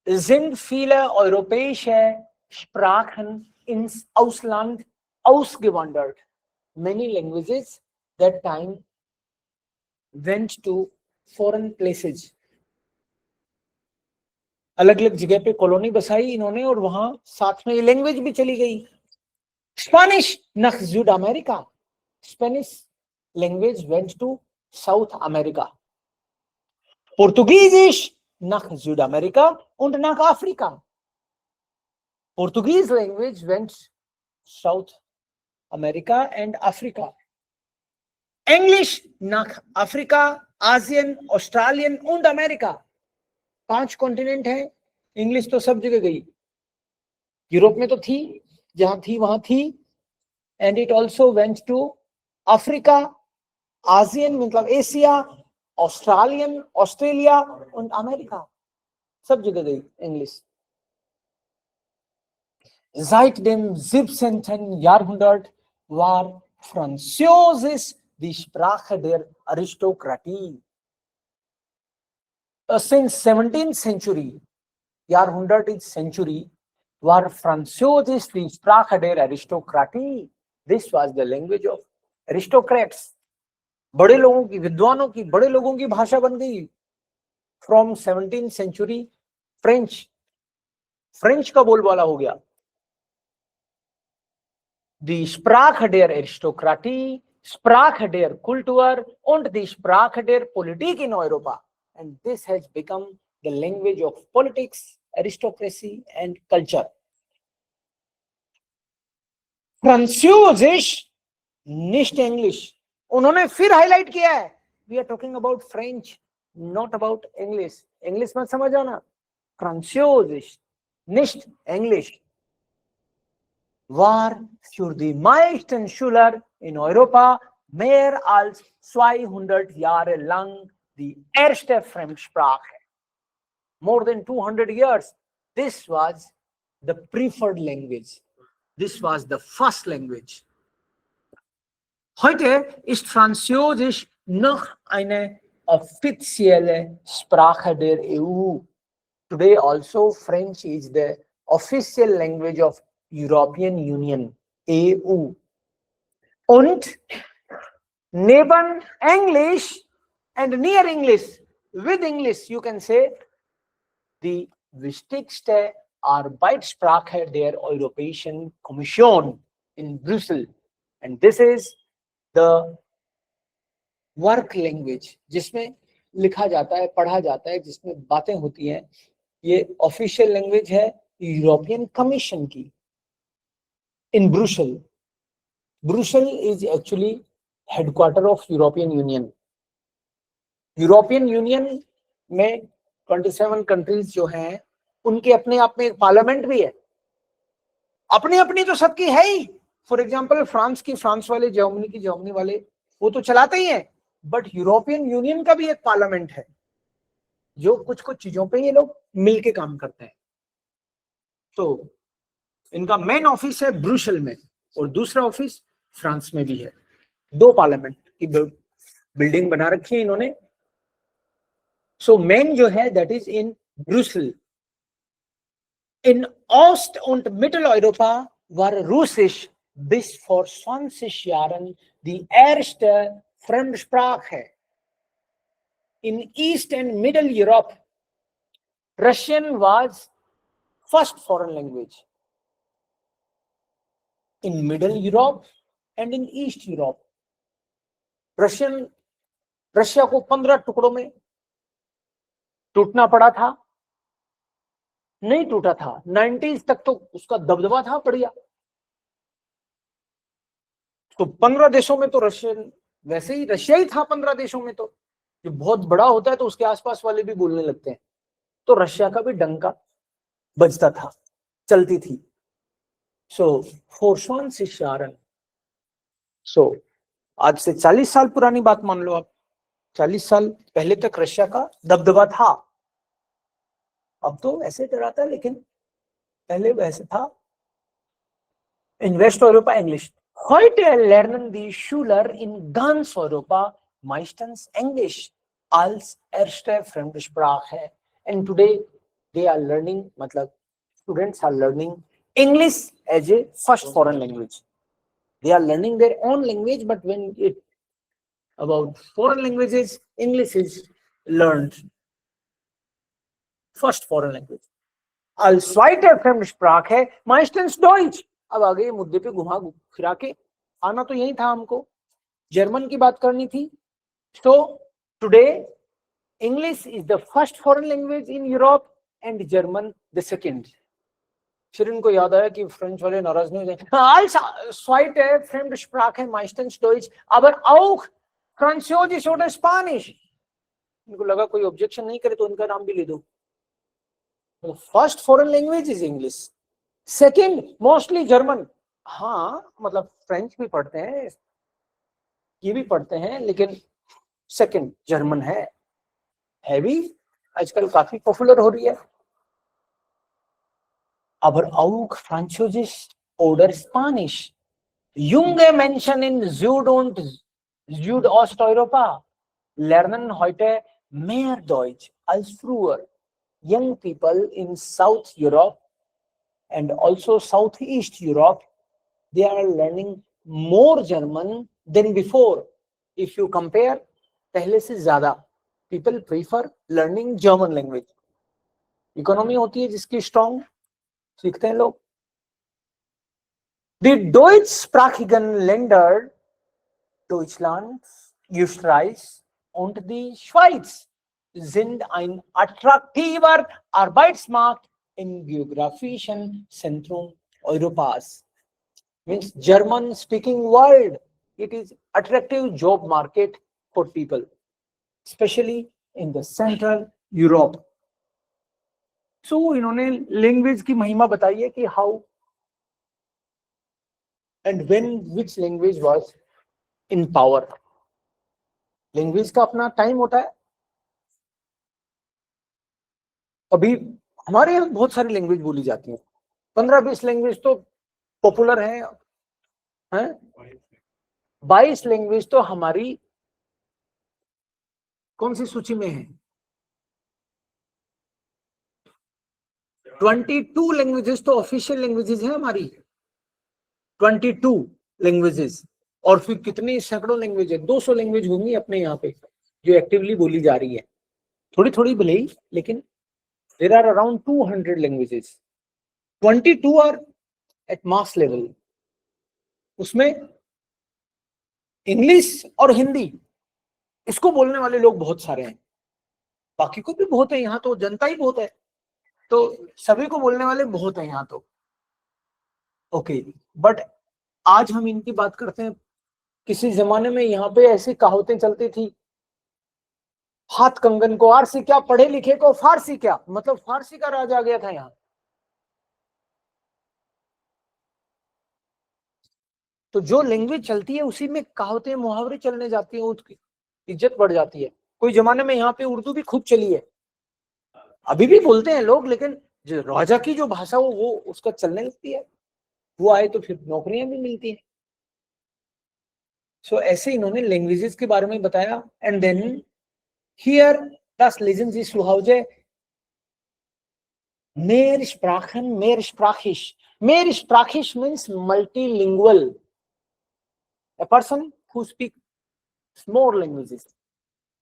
sind viele europäische Sprachen ins Ausland ausgewandert. Many languages that time went to foreign places. अलग अलग जगह पे colony बसाई इन्होंने और वहां साथ में ये लैंग्वेज भी चली गई. Spanish nach Südamerika. Spanish language went to South America. Portugiesisch nach Südamerika und nach Afrika. Portuguese language went South America and Africa. English nach Afrika, Asien, Australien und Amerika. 5 continent है, English तो सब जगह गई। Europe में तो थी, जहां थी वहां थी, and it also went to Africa, Asian मतलब एशिया, ऑस्ट्रेलियन ऑस्ट्रेलिया और अमेरिका, सब जगह गई English. Seitdem 17. Jahrhundert war Französisch die Sprache der Aristokratie. Since 17th century, Jahrhundert is century, war Französisch die Sprache der Aristokratie. This was the language of aristocrats. बड़े लोगों की, विद्वानों की, बड़े लोगों की भाषा बन गई। From 17th century, फ्रेंच का बोलबाला हो गया। Die Sprache der Aristokratie, Sprache der Kultur und die Sprache der Politik in Europa. And this has become the language of politics, aristocracy and culture. Französisch, nicht English. उन्होंने फिर highlight किया है, we are talking about French, not about English. English मत समझ आना, Französisch, nicht English. War für die meisten Schüler in Europa mehr als 200 Jahre lang die erste Fremdsprache. More than 200 years. This was the preferred language. This was the first language. Heute ist Französisch noch eine offizielle Sprache der EU. Today also French is the official language of European Union, EU. Und neben English and near English, with English you can say, die wichtigste Arbeitssprache der Europäischen Kommission in Brussels. And this is the work language, जिसमें लिखा जाता है, पढ़ा जाता है, जिसमें बातें होती हैं। ये ऑफिशियल लैंग्वेज है यूरोपियन कमीशन की in Brussels. Brussels is actually headquarter of European Union. European Union में 27 countries जो हैं, उनके अपने आप में एक पार्लियामेंट भी है। अपनी अपनी तो सबकी है ही। फॉर एग्जाम्पल फ्रांस की फ्रांस वाले, जर्मनी की जर्मनी वाले, वो तो चलाते ही हैं। बट यूरोपियन यूनियन का भी एक पार्लियामेंट है, जो कुछ कुछ चीजों पे ये लोग मिलके काम करते हैं। तो इनका मेन ऑफिस है ब्रुसेल में और दूसरा ऑफिस फ्रांस में भी है। 2 पार्लियामेंट की बिल्डिंग बना रखी है इन्होंने। सो मेन जो है दैट इज इन ब्रुसेल। इन ओस्ट und Mitteleuropa war Russisch bis vor 20 Jahren die erste Fremdsprache. In East and Middle Europe, Russian was first foreign language. In Middle Europe and in East Europe, Russia को 15 टुकड़ों में टूटना पड़ा था, नहीं टूटा था। 90s तक तो उसका दबदबा था बढ़िया। तो 15 देशों में तो रशियन, वैसे ही रशिया ही था 15 देशों में। तो जो बहुत बड़ा होता है तो उसके आसपास वाले भी बोलने लगते हैं। तो रशिया का भी डंका बजता था, चलती थी। सो फोर्सवान से शारन, सो आज से 40 साल पुरानी बात मान लो आप। 40 साल पहले तक रशिया का दबदबा था। अब तो ऐसे डराता है, लेकिन पहले वैसे था। In Westeuropa English. Heute lernen die Schüler in ganz Europa meistens Englisch als erste Fremdsprache. And today they are learning, matlab students are learning English as a first foreign language. They are learning their own language, but when it about foreign languages, English is learned first foreign language. Als zweite Fremdsprache meistens Deutsch. अब आगे मुद्दे पे घुमा फिरा के आना तो यही था हमको। जर्मन की बात करनी थी। So today English is the first foreign language in Europe and German the second. फिर इनको याद आया कि फ्रेंच वाले नाराज नहीं हो जाए। Als zweite Fremdsprache meistens Deutsch, aber auch Französisch oder Spanisch. इनको लगा कोई ऑब्जेक्शन नहीं करे तो उनका नाम भी ले दो। First foreign language is English, second mostly German. हाँ मतलब फ्रेंच भी पढ़ते हैं, ये भी पढ़ते हैं, लेकिन सेकेंड जर्मन है भी आजकल काफी पॉपुलर हो रही है। Aber auch Französisch oder Spanisch. Junge Menschen in Süd- und Südosteuropa lernen heute mehr Deutsch als früher. Young people in South Europe and also Southeast Europe, they are learning more German than before. If you compare, पहले से ज्यादा people prefer learning German language. Economy होती है जिसकी strong, सीखते हैं लोग। Die deutschsprachigen Länder Deutschland, Österreich und die Schweiz sind ein attraktiver Arbeitsmarkt im geografischen Zentrum Europas. Means German speaking world, it is attractive job market for people, especially in the Central Europe. So इन्होंने language की महिमा बताई है कि how and when which language was in power. Language का अपना time होता है। अभी हमारे यहाँ बहुत सारी लैंग्वेज बोली जाती है, 15-20 लैंग्वेज तो पॉपुलर हैं, 22 लैंग्वेज तो हमारी कौन सी सूची में है? 22 लैंग्वेजेस तो ऑफिशियल लैंग्वेजेस हैं हमारी, 22 लैंग्वेजेस। और फिर कितनी सैकड़ों लैंग्वेज है, 200 लैंग्वेज होंगी अपने यहाँ पे जो एक्टिवली बोली जा रही है, थोड़ी थोड़ी भले ही, लेकिन there are around 200 languages. 22 are at mass level. उसमें इंग्लिश और हिंदी इसको बोलने वाले लोग बहुत सारे हैं, बाकी को भी बहुत है, यहाँ तो जनता ही बहुत है, तो सभी को बोलने वाले बहुत हैं यहाँ तो। ओके, बट आज हम इनकी बात करते हैं। किसी जमाने में यहाँ पे ऐसी कहावतें चलती थी, हाथ कंगन को आरसी क्या, पढ़े लिखे को फारसी क्या, मतलब फारसी का राज आ गया था यहाँ। तो जो लैंग्वेज चलती है उसी में कहावतें मुहावरे चलने जाती है, उसकी इज्जत बढ़ जाती है। कोई जमाने में यहाँ पे उर्दू भी खूब चली है, अभी भी बोलते हैं लोग, लेकिन जो राजा की जो भाषा हो वो उसका चलने लगती है, वो आए तो फिर नौकरियां भी मिलती हैं। सो ऐसे इन्होंने लैंग्वेजेस के बारे में बताया। And then here das lesen Sie zu Hause mehrsprachen, mehrsprachig. Mehrsprachig means multilingual, a person who speaks more languages.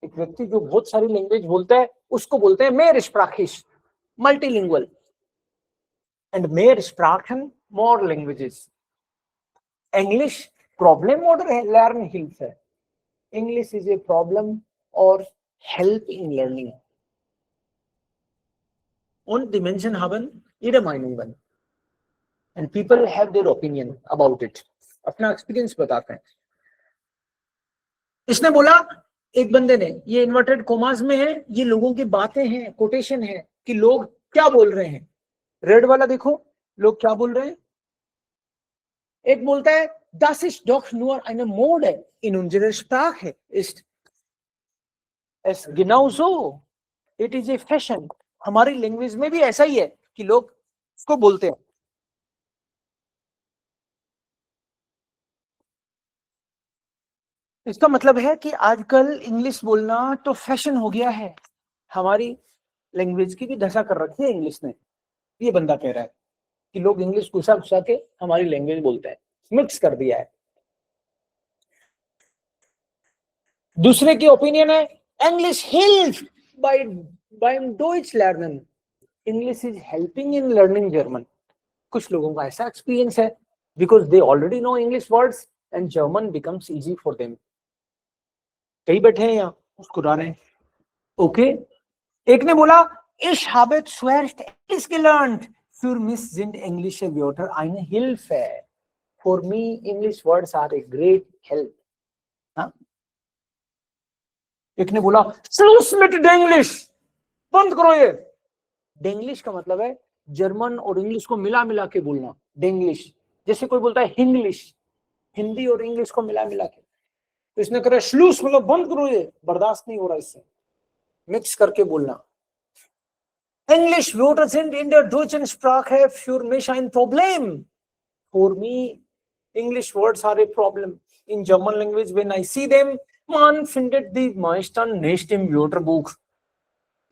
एक व्यक्ति जो बहुत सारी लैंग्वेज बोलता है उसको बोलते हैं mehrsprachig, multilingual. And mehrsprachen, more languages. English problem oder Lernhilfe? English is a problem or help in learning. Und die Menschen haben ihre Meinungen. And people have their opinion about it. अपना experience बताते हैं। इसने बोला, एक बंदे ने, ये inverted commas में है, ये लोगों की बातें हैं, कोटेशन है कि लोग क्या बोल रहे हैं। रेड वाला देखो, लोग क्या बोल रहे हैं। एक बोलता है das ist doch nur eine Mode in unserer Sprache ist es genauso, it is a fashion. हमारी लैंग्वेज में भी ऐसा ही है कि लोग इसको बोलते हैं। इसका मतलब है कि आजकल इंग्लिश बोलना तो फैशन हो गया है। हमारी लैंग्वेज की भी दशा कर रखी है इंग्लिश ने। ये बंदा कह रहा है कि लोग इंग्लिश घुसा घुसा के हमारी लैंग्वेज बोलते हैं, मिक्स कर दिया है। दूसरे की ओपिनियन है English hilft beim Deutsch lernen. English is helping in learning German. कुछ लोगों का ऐसा एक्सपीरियंस है because they already know English words and German becomes easy for them. कई बैठे हैं यहाँ मुस्कुरा रहे हैं। ओके, एक ने बोला ich habe zuerst Englisch gelernt, für mich sind englische Wörter eine Hilfe. For me English words are a great help. हाँ? एक ने बोला Schluss mit English, बंद करो ये, डेंग्लिश का मतलब है जर्मन और इंग्लिश को मिला मिला के बोलना, डेंग्लिश। जैसे कोई बोलता है हिंग्लिश, हिंदी और इंग्लिश को मिला मिला के, तो इसने करा श्लूस मतलब बंद करो, ये बर्दाश्त नहीं हो रहा, इससे मिक्स करके बोलना। English Wörter sind in der deutschen Sprache für mich ein Problem. For me, English words are a problem. In German language, when I see them, man findet die meisten nicht im Wörterbuch.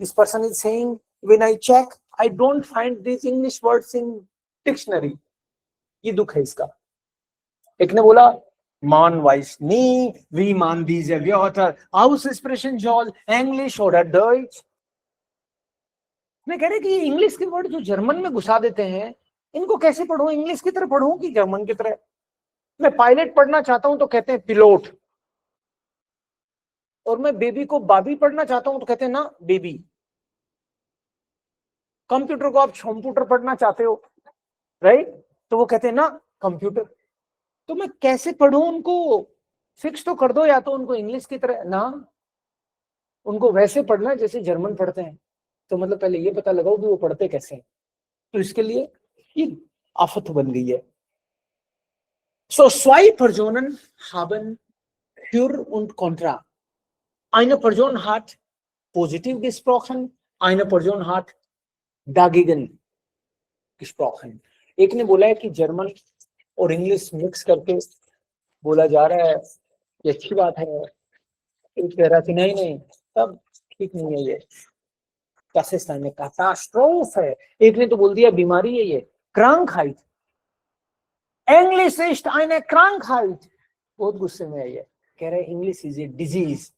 This person is saying, when I check, I don't find these English words in dictionary. ये दुख है इसका। एक ने बोला, man weiß nie, wie man diese Wörter aussprechen soll, English oder Deutsch. मैं कह रही कि इंग्लिश के वर्ड जो जर्मन में घुसा देते हैं, इनको कैसे पढ़ूं, इंग्लिश की तरह पढ़ूं कि जर्मन की तरह? मैं पायलट पढ़ना चाहता हूं तो कहते हैं पिलोट, और मैं बेबी को बाबी पढ़ना चाहता हूं तो कहते हैं ना बेबी। कंप्यूटर को आप कंप्यूटर पढ़ना चाहते हो, राइट, तो वो कहते हैं ना कंप्यूटर। तो मैं कैसे पढ़ूं उनको? फिक्स तो कर दो, या तो उनको इंग्लिश की तरह ना, उनको वैसे पढ़ना जैसे जर्मन पढ़ते हैं। तो मतलब पहले ये पता लगाओ कि वो पढ़ते कैसे हैं। तो इसके लिए ये आफत बन गई है। So zwei Personen haben für und contra. Eine Person hat positiv gesprochen, eine Person hat dagegen gesprochen. एक ने बोला है कि जर्मन और इंग्लिश मिक्स करके बोला जा रहा है, ये अच्छी बात है। एक कह रहा कि नहीं नहीं, तब ठीक नहीं है ये, में कैटास्ट्रोफ है। एक ने तो बोल दिया बीमारी है ये, क्रांकहाइट। English ist eine Krankheit। बहुत गुस्से में है ये, कह रहे English is a disease.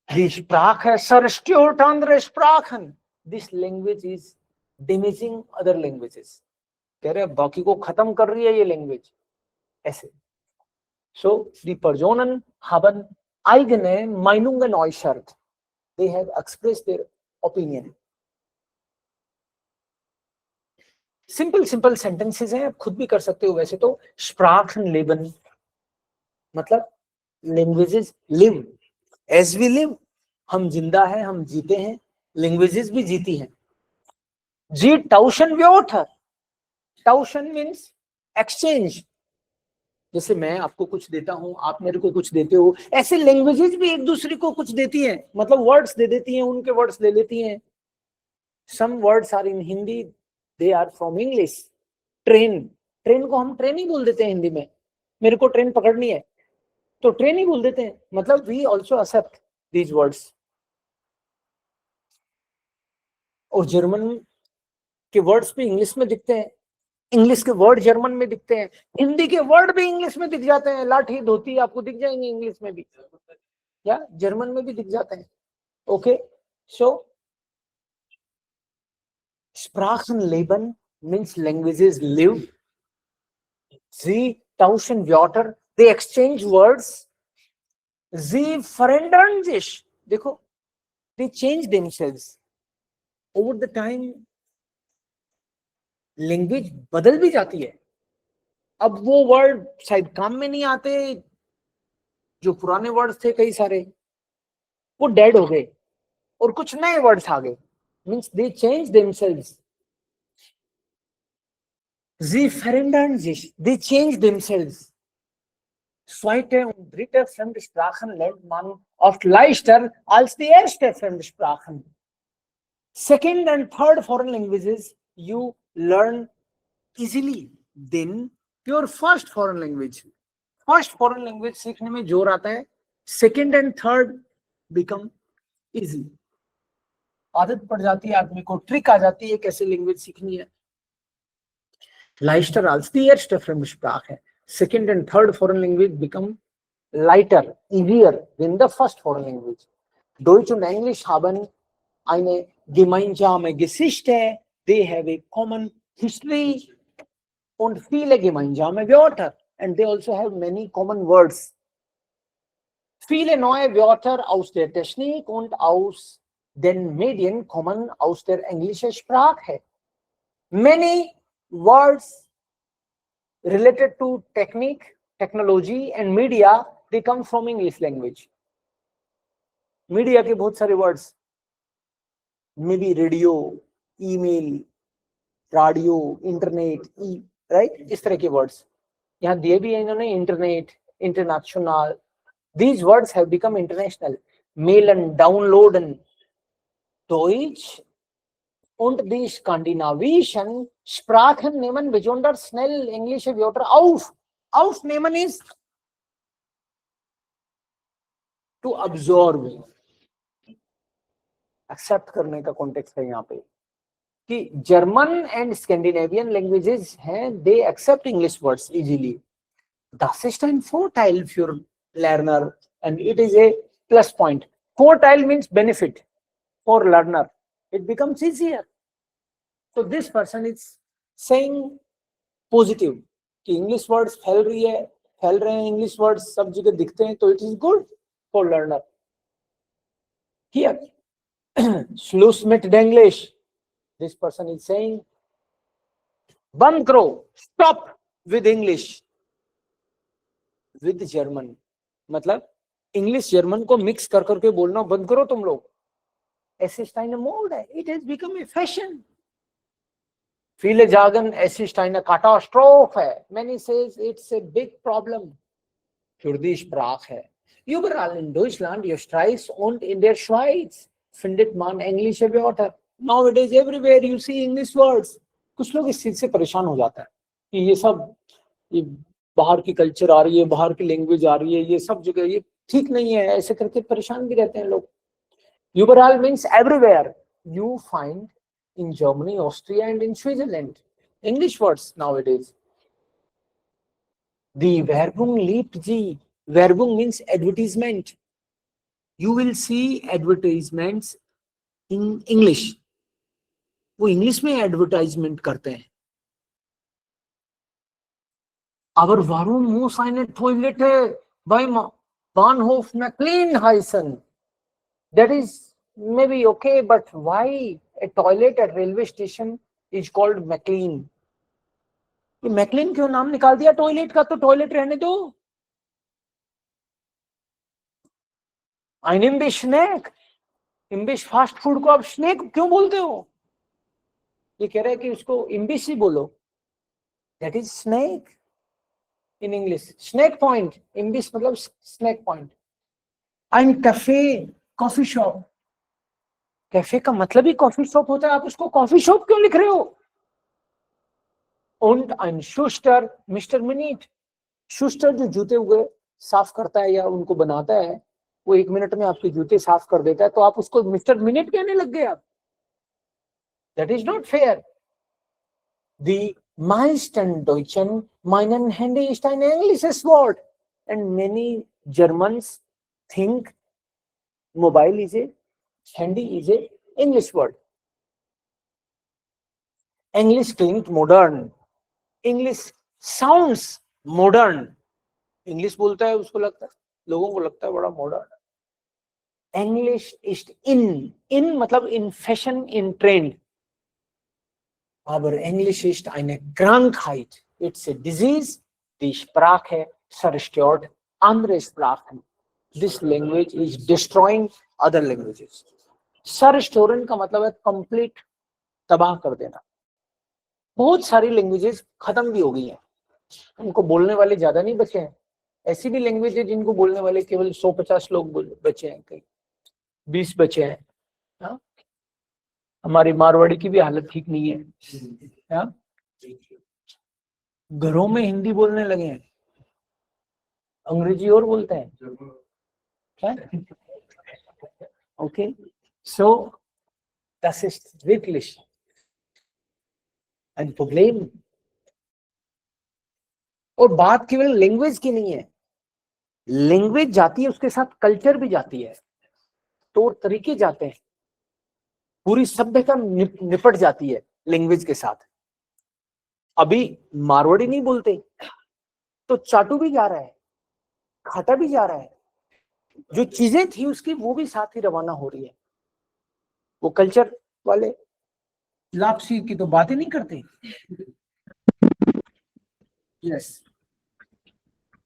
Die Sprache zerstört andere Sprachen. This language is damaging other languages. कह रहे बाकी को खत्म कर रही है ये लैंग्वेज ऐसे। So die Personen haben eigene Meinungen äußert. They have expressed their opinion. Simple sentences हैं, आप खुद भी कर सकते हो वैसे तो। Sprachenleben मतलब languages live as we live, हम जिंदा है, हम जीते हैं, लैंग्वेजेस भी जीती हैं। जी टाउशन व्योटर, टाउशन मीन्स एक्सचेंज। जैसे मैं आपको कुछ देता हूं, आप मेरे को कुछ देते हो, ऐसे लैंग्वेजेस भी एक दूसरे को कुछ देती हैं, मतलब वर्ड्स दे देती हैं, उनके वर्ड्स ले लेती हैं। Some words are in Hindi, they are from English. Train, train को हम ट्रेन ही बोल देते हैं हिंदी में। मेरे को ट्रेन पकड़नी है तो ट्रेन ही बोल देते हैं, मतलब we also accept these words. और जर्मन के वर्ड्स भी इंग्लिश में दिखते हैं, इंग्लिश के वर्ड जर्मन में दिखते हैं, हिंदी के वर्ड भी इंग्लिश में दिख जाते हैं। लाठी धोती आपको दिख जाएंगे इंग्लिश में भी, या जर्मन में भी दिख जाते हैं। Okay, so Sprachenleben means languages live. Sie tauschen Wörter, they exchange words. Sie verändern sich. देखो, they change themselves. Over the time, language बदल भी जाती है। अब वो वर्ड शायद काम में नहीं आते, जो पुराने वर्ड्स थे कई सारे वो डेड हो गए और कुछ नए वर्ड्स आ गए। Means they change themselves. Sie verändern sich, they change themselves. Zweite und dritte Fremdsprachen lernt man oft leichter als die erste Fremdsprachen. Second and third foreign languages you learn easily than your first foreign language. First foreign language सीखने में जोर आता है, second and third become easy. आदत पड़ जाती है आदमी को, ट्रिक आ जाती है कैसे लैंग्वेज सीखनी है। Leichter als die erste Fremdsprache. Second and third foreign language become lighter, easier than the first foreign language. Deutsch und Englisch haben eine gemeinsame Geschichte. They have a common history und viele gemeinsame Wörter. And they also have many common words. Viele neue Wörter aus der Technik und aus den Medien kommen aus der englischen Sprache. Many words related to technique, technology and media, they come from English language. Media के बहुत सारे words, maybe radio, email, radio, internet, right, इस तरह के words यहाँ दिए भी हैं इन्होंने, internet, international, these words have become international. Mailen, downloaden. Deutsch und die skandinavischen Sprachen nehmen besonders schnell englische Wörter auf. Aufnehmen is to absorb, accept करने का context है यहाँ पे कि German and Scandinavian languages हैं, they accept English words easily. Das ist ein Vorteil für learner and it is a plus point. Vorteil means benefit for learner. It becomes easier. So this person is saying positive कि English words फैल रहे हैं English words सब जगह दिखते हैं, तो it is good for learner. Here, Schluss mit English. This person is saying बंद करो, stop with English, with German. मतलब इंग्लिश जर्मन को मिक्स कर करके बोलना बंद करो तुम लोग. Es ist eine Mode. It has become a fashion. Viele sagen, es ist eine Katastrophe. Many says it's a big problem für die Sprache. Überall in Deutschland, Österreich und in der Schweiz findet man englische Wörter. Nowadays everywhere you see English words. कुछ लोग इस चीज से परेशान हो जाता है कि ये सब बाहर की कल्चर आ रही है, बाहर की लैंग्वेज आ रही है, ये सब जगह ये ठीक नहीं है, ऐसे करके परेशान भी रहते हैं लोग. Überall means everywhere. You find in Germany, Austria and in Switzerland English words nowadays. The Werbung liebt sie. Werbung means advertisement. You will see advertisements in English. वो इंग्लिश में एडवर्टाइजमेंट करते हैं. Aber warum muss eine Toilette beim Bahnhof McLean heißen? That is maybe okay, but why a toilet at railway station is called McLean? ये McLean क्यों नाम निकाल दिया toilet का? तो टॉयलेट रहने दो. Ein Imbiss Snack. इम्बिश फास्ट फूड को आप स्नैक क्यों बोलते हो? ये कह रहे हैं कि उसको इम्बिश ही बोलो. That is snake in English. Snake point. इम्बिश मतलब snake point. Ein Café, coffee shop. Cafe का मतलब ही कॉफी शॉप होता है, आप उसको कॉफी शॉप क्यों लिख रहे हो? Und ein Schuster, Mr. Minute. Schuster जो जूते हुए साफ करता है या उनको बनाता है, वो 1 मिनट में आपके जूते साफ कर देता है, तो आप उसको मिस्टर मिनट कहने लग गए आप. That is not fair. Die meisten Deutschen meinen Handy ist ein englisches Wort and many Germans think mobile is a handy is a English word. English klingt modern. English sounds modern. English बोलता है उसको लगता है, लोगों को लगता है बड़ा modern. English is in मतलब in fashion, in trend. Aber English ist eine Krankheit. It's a disease. Die Sprache zerstört andere Sprachen. This language is destroying other languages. Zerstören का मतलब है complete तबाह कर देना. बहुत सारी लैंग्वेजेस खत्म भी हो गई हैं, उनको बोलने वाले ज्यादा नहीं बचे हैं. ऐसी भी लैंग्वेज है जिनको बोलने वाले केवल 150 लोग बचे हैं, कहीं 20 बचे हैं. हाँ? हमारी मारवाड़ी की भी हालत ठीक नहीं है. हाँ? घरों में हिंदी बोलने लगे हैं, अंग्रेजी और बोलते हैं. क्या? ओके, सो das ist wirklich ein Problem. और बात केवल लैंग्वेज की नहीं है, लैंग्वेज जाती है उसके साथ कल्चर भी जाती है, तौर तरीके जाते हैं, पूरी सभ्यता निपट जाती है लैंग्वेज के साथ. अभी मारवाड़ी नहीं बोलते तो चाटू भी जा रहा है, खाता भी जा रहा है, जो चीजें थी उसकी वो भी साथ ही रवाना हो रही है. वो कल्चर वाले लापसी की तो बातें नहीं करते. यस,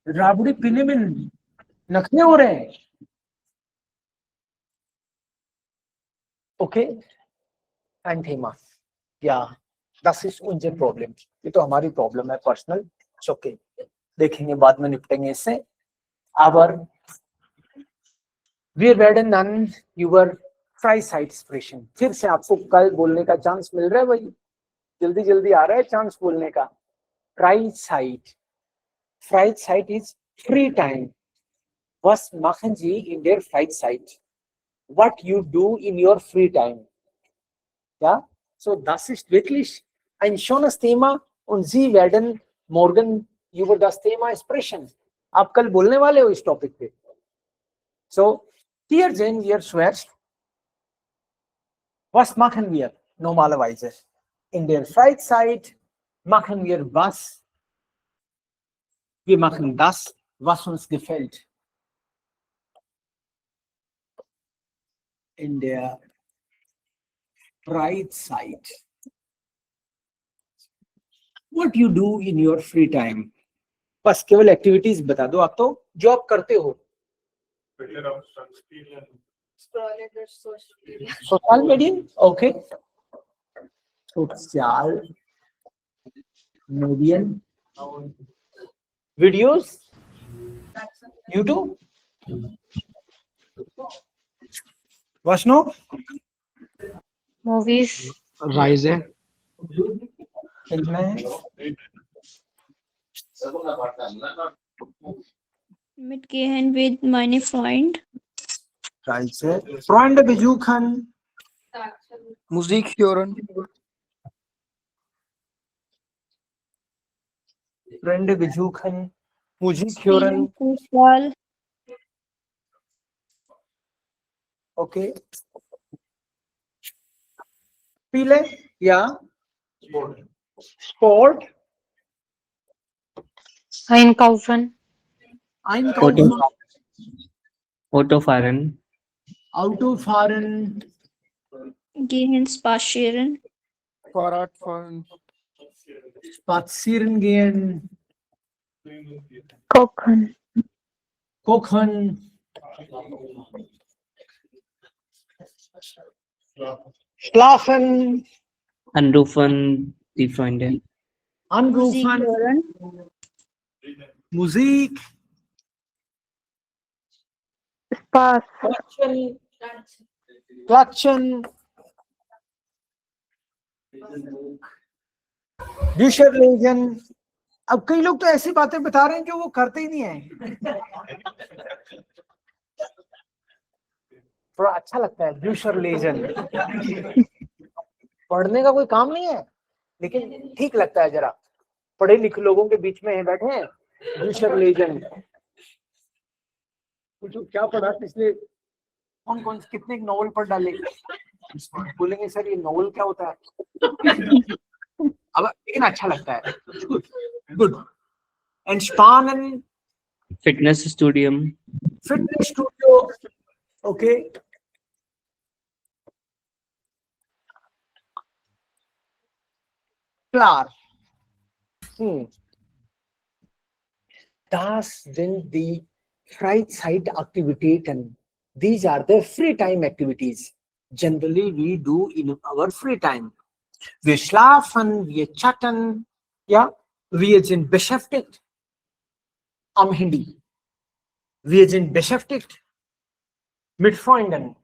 राबड़ी पीने में नखरे हो रहे हैं. ओके, एंड हेमा या das ist unser Problem. ये तो हमारी प्रॉब्लम है पर्सनल, ओके, देखेंगे बाद में, निपटेंगे इससे। Aber wir werden dann über Freizeit sprechen. फिर से आपको कल बोलने का चांस मिल रहा है भाई, जल्दी जल्दी आ रहा है चांस बोलने का। Freizeit. Freizeit is free time. Was machen Sie in der Freizeit? What you do in your free time? Ja, so das ist wirklich ein schönes Thema und Sie werden morgen über das Thema sprechen. आप कल बोलने वाले हो इस topic पे। So hier sehen wir zuerst, was machen wir normalerweise? In der Freizeit machen wir was? Wir machen das, was uns gefällt. In der Freizeit. What you do in your free time? बस केवल activities बता दो, आप तो job करते हो। Social media, okay, social media, videos, YouTube, वैष्णो, movies, राइजे, Mitgehen with meine Freund. Reise, Freunde besuchen, Musik hören. Freunde besuchen, Musik hören, Fußball. okay. Spiele, ja. Sport. einkaufen, Einkaufen, Autofahren, Autofahren, Gehen spazieren. Fahrradfahren. spazieren gehen, Kochen. kochen, schlafen, anrufen die Freunde, Musik anrufen, hören. Musik, Spaß. klatschen, klatschen, Bücher lesen। अब कई लोग तो ऐसी बातें बता रहे हैं जो वो करते ही नहीं है। थोड़ा अच्छा लगता है Bücher lesen, पढ़ने का कोई काम नहीं है लेकिन ठीक लगता है, जरा पढ़े लिखे लोगों के बीच में है बैठे हैं, Bücher lesen। तो क्या पढ़ा पिछले, कौन कौन कितने नॉवल पढ़ डाले, बोलेंगे सर ये नॉवल क्या होता है, अब लेकिन अच्छा लगता है। Good. Entspannen, Fitness Studium, Fitness Studio, okay. Klar. Das sind die Freizeitaktivitäten. These are the free time activities. Generally, we do in our free time. Wir schlafen, wir chatten, ja, wir sind beschäftigt am Handy. Wir sind beschäftigt mit Freunden.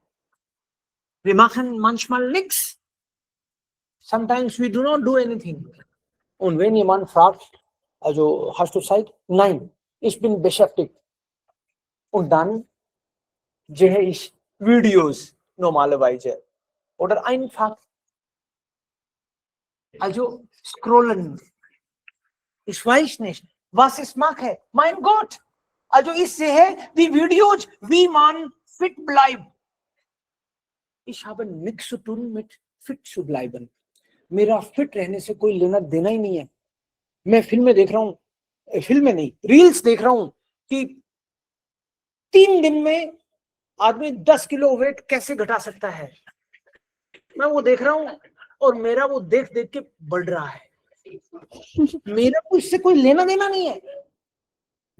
Wir machen manchmal nichts. Sometimes we do not do anything. Und wenn jemand fragt, also hast du Zeit? Nein, ich bin beschäftigt. Und dann sehe ich Videos normalerweise oder einfach also scrollen. Ich weiß nicht, was ich mache. Mein Gott! Also ich sehe die Videos, wie man fit bleibt. Ich habe nichts zu tun mit fit zu bleiben. मेरा fit रहने से कोई लेना देना ही नहीं है। मैं फिल्में देख रहा हूँ, फिल्में नहीं, रील्स देख रहा हूँ कि 3 दिन में आदमी 10 किलो वेट कैसे घटा सकता है। मैं वो देख रहा हूँ और मेरा वो देख देख के बढ़ रहा है। मेरा को इससे कोई लेना देना नहीं है।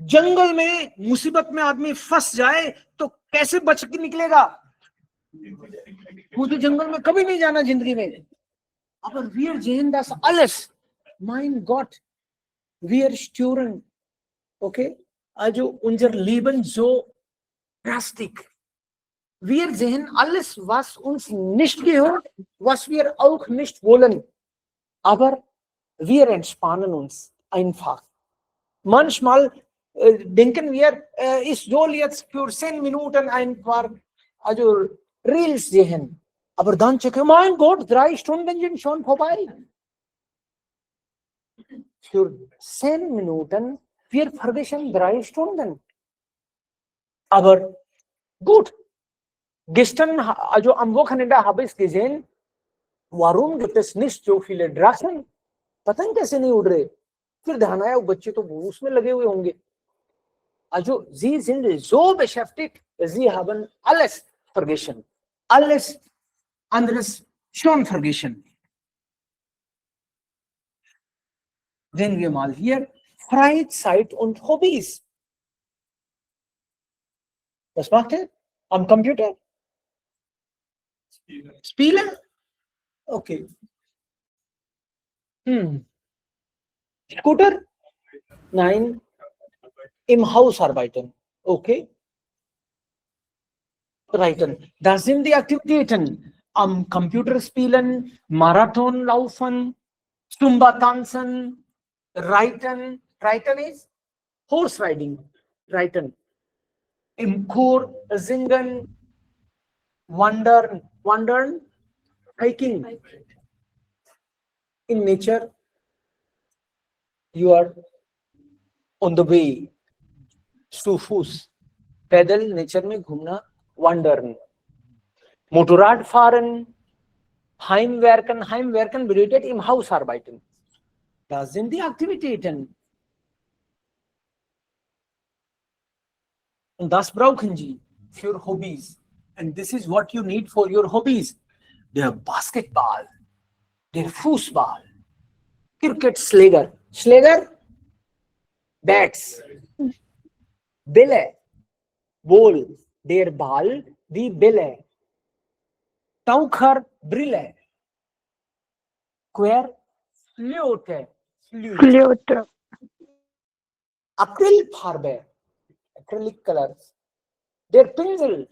जंगल में मुसीबत में आदमी फंस जाए तो कैसे बच के निकलेगा। मुझे जंगल में कभी नहीं जाना जिंदगी में। Aber wir sehen das alles. Mein Gott, wir stören. Okay? Also unser Leben so drastic. Wir sehen alles, was uns nicht gehört, was wir auch nicht wollen. Aber wir entspannen uns einfach. Manchmal denken wir, ich soll jetzt für 10 Minuten ein paar Reels sehen. Aber dann checke, mein Gott, 3 Stunden sind schon vorbei. Für 10 Minuten, wir vergessen 3 Stunden. Aber gut, gestern, also am Wochenende habe ich gesehen, warum gibt es nicht so viele Drachen? पतंग कैसे नहीं उड़ रहे? फिर ध्यान आया वो बच्चे तो उसमें लगे हुए होंगे. Also sie sind so beschäftigt, sie haben alles vergessen. Alles anderes schon vergessen. Sehen wir mal hier Freizeit und Hobbys. Was macht er? Am Computer? Spielen? Okay. Scooter? Nein. Im Haus arbeiten. Okay. Reiten. Das sind die Aktivitäten. Am Computer spielen, Marathon laufen, Zumba tanzen, reiten. Reiten ist Horse riding. Reiten. Im Chor singen, wandern, hiking. In nature, you are on the way. Zu Fuß. Pedal, nature में घूमना, wandern. Motorrad fahren, Heimwerken bedeutet im Haus arbeiten. Das sind die Aktivitäten. Und das brauchen Sie für Hobbys. And this is what you need for your hobbies. Der Basketball, der Fußball, Cricket, Schläger, Bats, Bälle, Ball, der Ball, die Bälle, Taucher, Brille, Quer, Flöte, Acrylfarbe, acrylic colors, der Pinsel,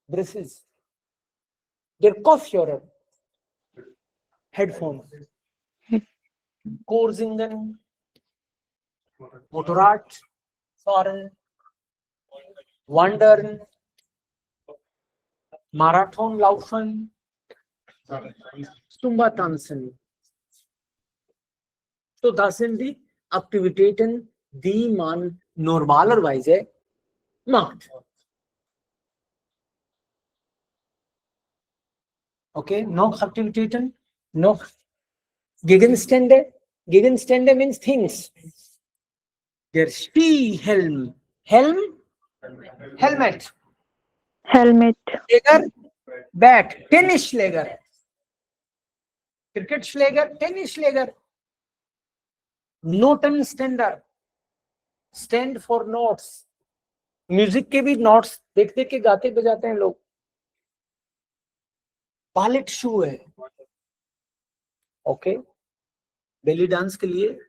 bristles, der Kopfhörer, headphones, Chorsingen, Motorrad fahren, wandern, Marathon laufen, Zumba tanzen. So das sind die Aktivitäten, die man normalerweise macht. Okay, noch Aktivitäten, noch Gegenstände. Gegenstände means things. Der Skihelm. Helmet. Schläger, Bat. Tennisschläger. Cricketschläger, Tennisschläger. Notenständer. Stand for notes. Music के भी notes देख देख के गाते बजाते हैं लोग. Ballet शू है. Okay. बेली डांस के लिए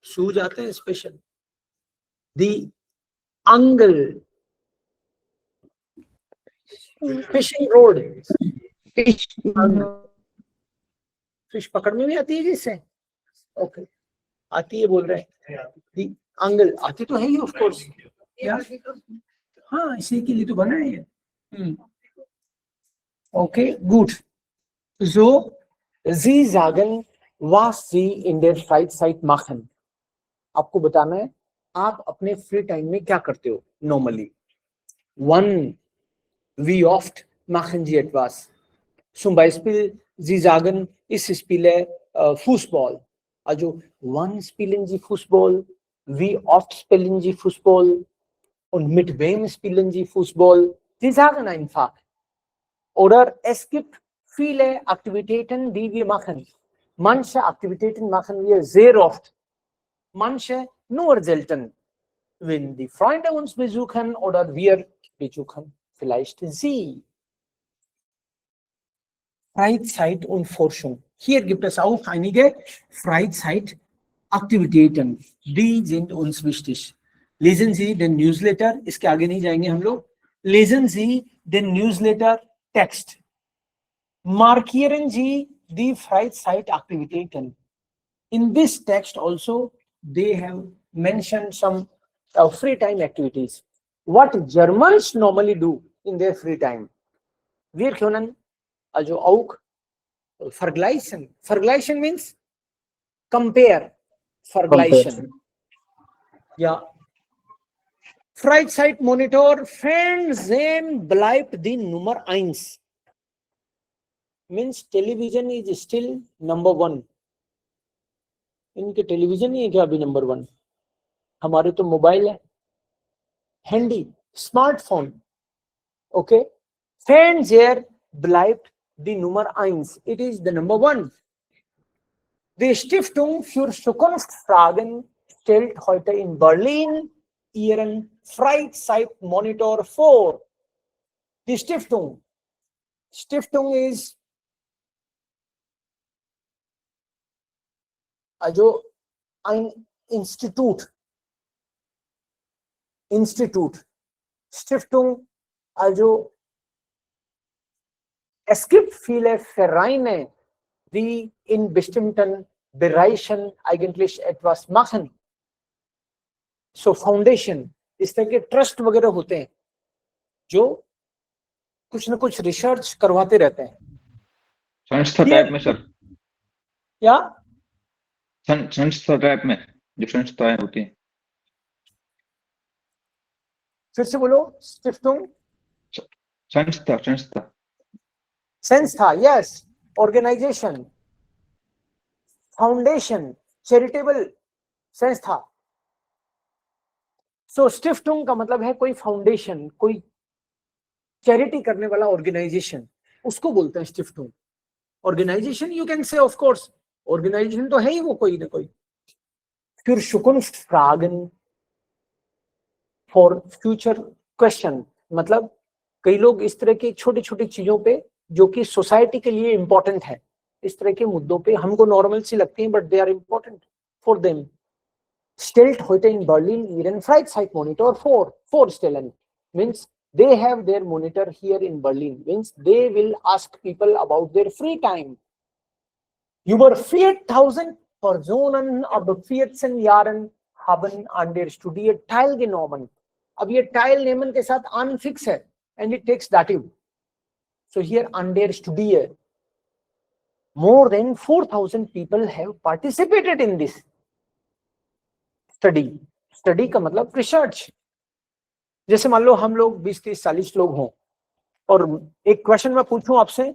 शूज आते हैं special. The angle, fishing rod, fish पकड़ने में आती है जिससे. ओके, आती है बोल रहे हैं. The angle आती तो है ही ऑफ कोर्स. हाँ, इसी के लिए तो बना है ये. Okay, gut. So, Sie sagen, was Sie in der Freizeit machen. आपको बताना है आप अपने फ्री टाइम में क्या करते हो normally. One, wie oft machen Sie etwas? Zum Beispiel, Sie sagen, ich spiele Fußball. Also, wann spielen Sie Fußball? Wie oft spielen Sie Fußball? Und mit wem spielen Sie Fußball? Sie sagen einfach. Oder es gibt viele Aktivitäten, die wir machen. Manche Aktivitäten machen wir sehr oft. Manche nur selten. Wenn die Freunde uns besuchen oder wir besuchen vielleicht sie. Freizeit und Forschung. Hier gibt es auch einige Freizeitaktivitäten, die sind uns wichtig. Lesen Sie den Newsletter, इसके आगे नहीं जाएंगे हम लोग. Lesen Sie den Newsletter Text. Markieren Sie die Freizeitaktivitäten. In this text also, they have mentioned some free time activities. What Germans normally do in their free time. Wir können also auch vergleichen. Vergleichen means compare. Vergleichen. Ja. Freizeitmonitor Fernsehen bleibt die Nummer 1. Means television is still number 1. इनके television ही है क्या अभी number 1? हमारे तो mobile है, handy, smartphone. Okay. Fernseher bleibt die Nummer 1. It is the number 1. Die Stiftung für Zukunftsfragen stellt heute in Berlin ihren Freizeitmonitor vor. Die Stiftung. Stiftung is also ein Institut. Stiftung, also es gibt viele Vereine, die in bestimmten Bereichen eigentlich etwas machen. So Foundation, इस तरह के trust वगैरह होते हैं जो कुछ ना कुछ रिसर्च करवाते रहते हैं. संस्था टाइप में सर. या संस्था टाइप में जो संस्थाएं होती हैं. फिर से बोलो. स्टिफ्टुंग. संस्था, yes. Organization, foundation, charitable संस्था. So स्टिफ्टुंग का मतलब है कोई फाउंडेशन, कोई चैरिटी करने वाला ऑर्गेनाइजेशन, उसको बोलते हैं स्टिफ्टुंग. Organisation you can say, of course organisation तो है ही वो कोई ना कोई. फिर Zukunftsfragen फॉर फ्यूचर क्वेश्चन, मतलब कई लोग इस तरह की छोटी छोटी चीजों पे जो कि सोसाइटी के लिए इंपॉर्टेंट है, इस तरह के मुद्दों पे हमको नॉर्मल सी लगती हैं, but they are important for them. Stellt heute in Berlin ihren Freizeitmonitor vor. Vorstellen means they have their monitor here in Berlin, means they will ask people about their free time. Über 4000 Personen ab 14 Jahren haben an der Studie teilgenommen. अब ये teilnehmen के साथ an fix है and it takes dative. So here an der Studie, more than 4000 people have participated in this study. Study का मतलब research. जैसे मान लो हम लोग 20, 30, 40 लोग हों और एक क्वेश्चन मैं पूछूं आपसे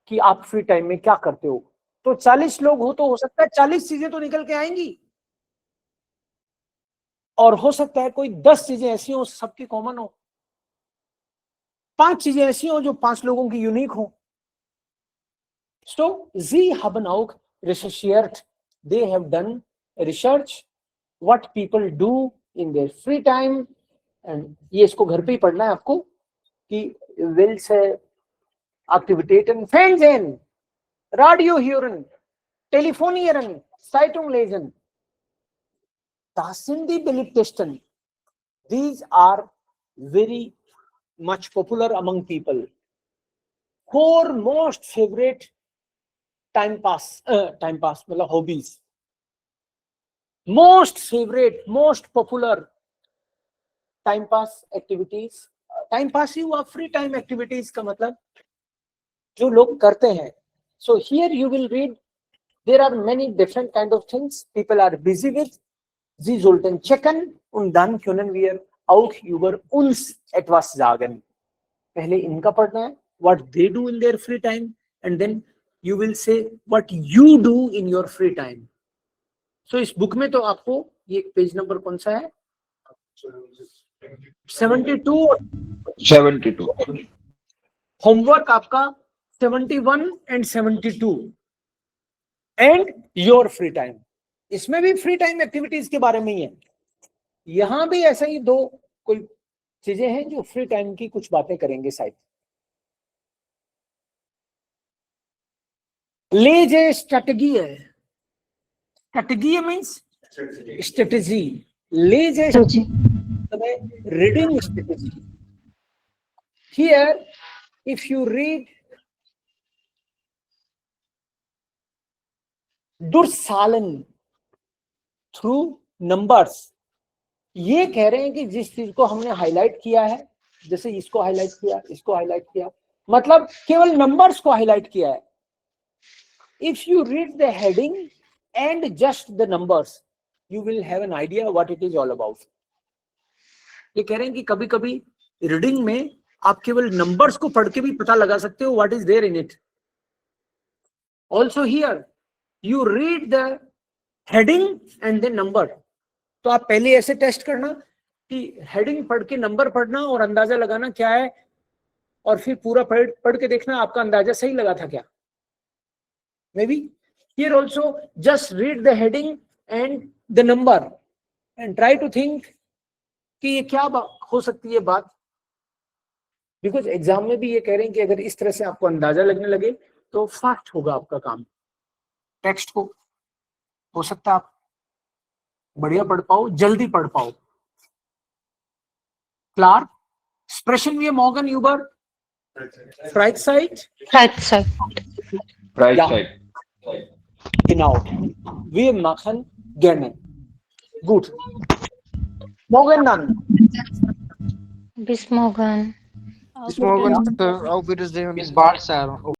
कि आप फ्री टाइम में क्या करते हो, तो 40 लोग हो तो हो सकता है 40 चीजें तो निकल के आएंगी, और हो सकता है कोई 10 चीजें ऐसी हो सबकी कॉमन हो, 5 चीजें ऐसी हो जो 5 लोगों की यूनिक हो. So sie haben auch recherchiert, they have done research what people do in their free time, and ये इसको घर पे ही पढ़ना है आपको कि will से Aktivitäten, Fernsehen, Radio hören, telefonieren, Zeitung lesen. Das sind die beliebtesten. These are very much popular among people. 4 most favorite time pass मतलब hobbies. Most favorite, most popular time pass activities. Time pass ही हुआ, free time activities का मतलब जो लोग करते हैं. So here you will read, there are many different kind of things people are busy with. Sie sollten checken und dann können wir auch über uns etwas sagen. पहले इनका पढ़ना है, what they do in their free time, and then you will say what you do in your free time. So इस book में तो आपको ये page number कौन सा है? 72. होमवर्क आपका 71 and 72 and your free time. इसमें भी फ्री टाइम एक्टिविटीज के बारे में ही है. यहां भी ऐसा ही 2 कोई चीजें हैं जो फ्री टाइम की कुछ बातें करेंगे शायद. Lese Strategie. Strategie means strategy. Lese reading strategy. Here, if you read Dursalan through numbers, ये कह रहे हैं कि जिस चीज को हमने हाईलाइट किया है, जैसे इसको हाईलाइट किया, इसको हाईलाइट किया, मतलब केवल नंबर्स को हाईलाइट किया है. If you read the heading and just the numbers, you will have an idea what it is all about. ये कह रहे हैं कि कभी कभी रीडिंग में आप केवल नंबर्स को पढ़ के भी पता लगा सकते हो what is there in it. Also here, you read the heading and the number. तो आप पहले ऐसे टेस्ट करना कि हेडिंग पढ़ के नंबर पढ़ना और अंदाजा लगाना क्या है, और फिर पूरा पढ़ के देखना आपका अंदाजा सही लगा था क्या. Maybe here also just read the heading and the number and try to think कि ये क्या हो सकती है बात. बिकॉज एग्जाम में भी ये कह रहे हैं कि अगर इस तरह से आपको अंदाजा लगने लगे तो फास्ट होगा आपका काम. टेक्स्ट को हो सकता है आप बढ़िया पढ़ पाओ, जल्दी पढ़ पाओ. Klar? Sprechen wir morgen über Freizeit? Freizeit. Freizeit. Genau. Wir machen gerne. Gut. Morgen dann. Bis morgen. Bis morgen, Sir. Auf Wiedersehen. Bis bald, Sir.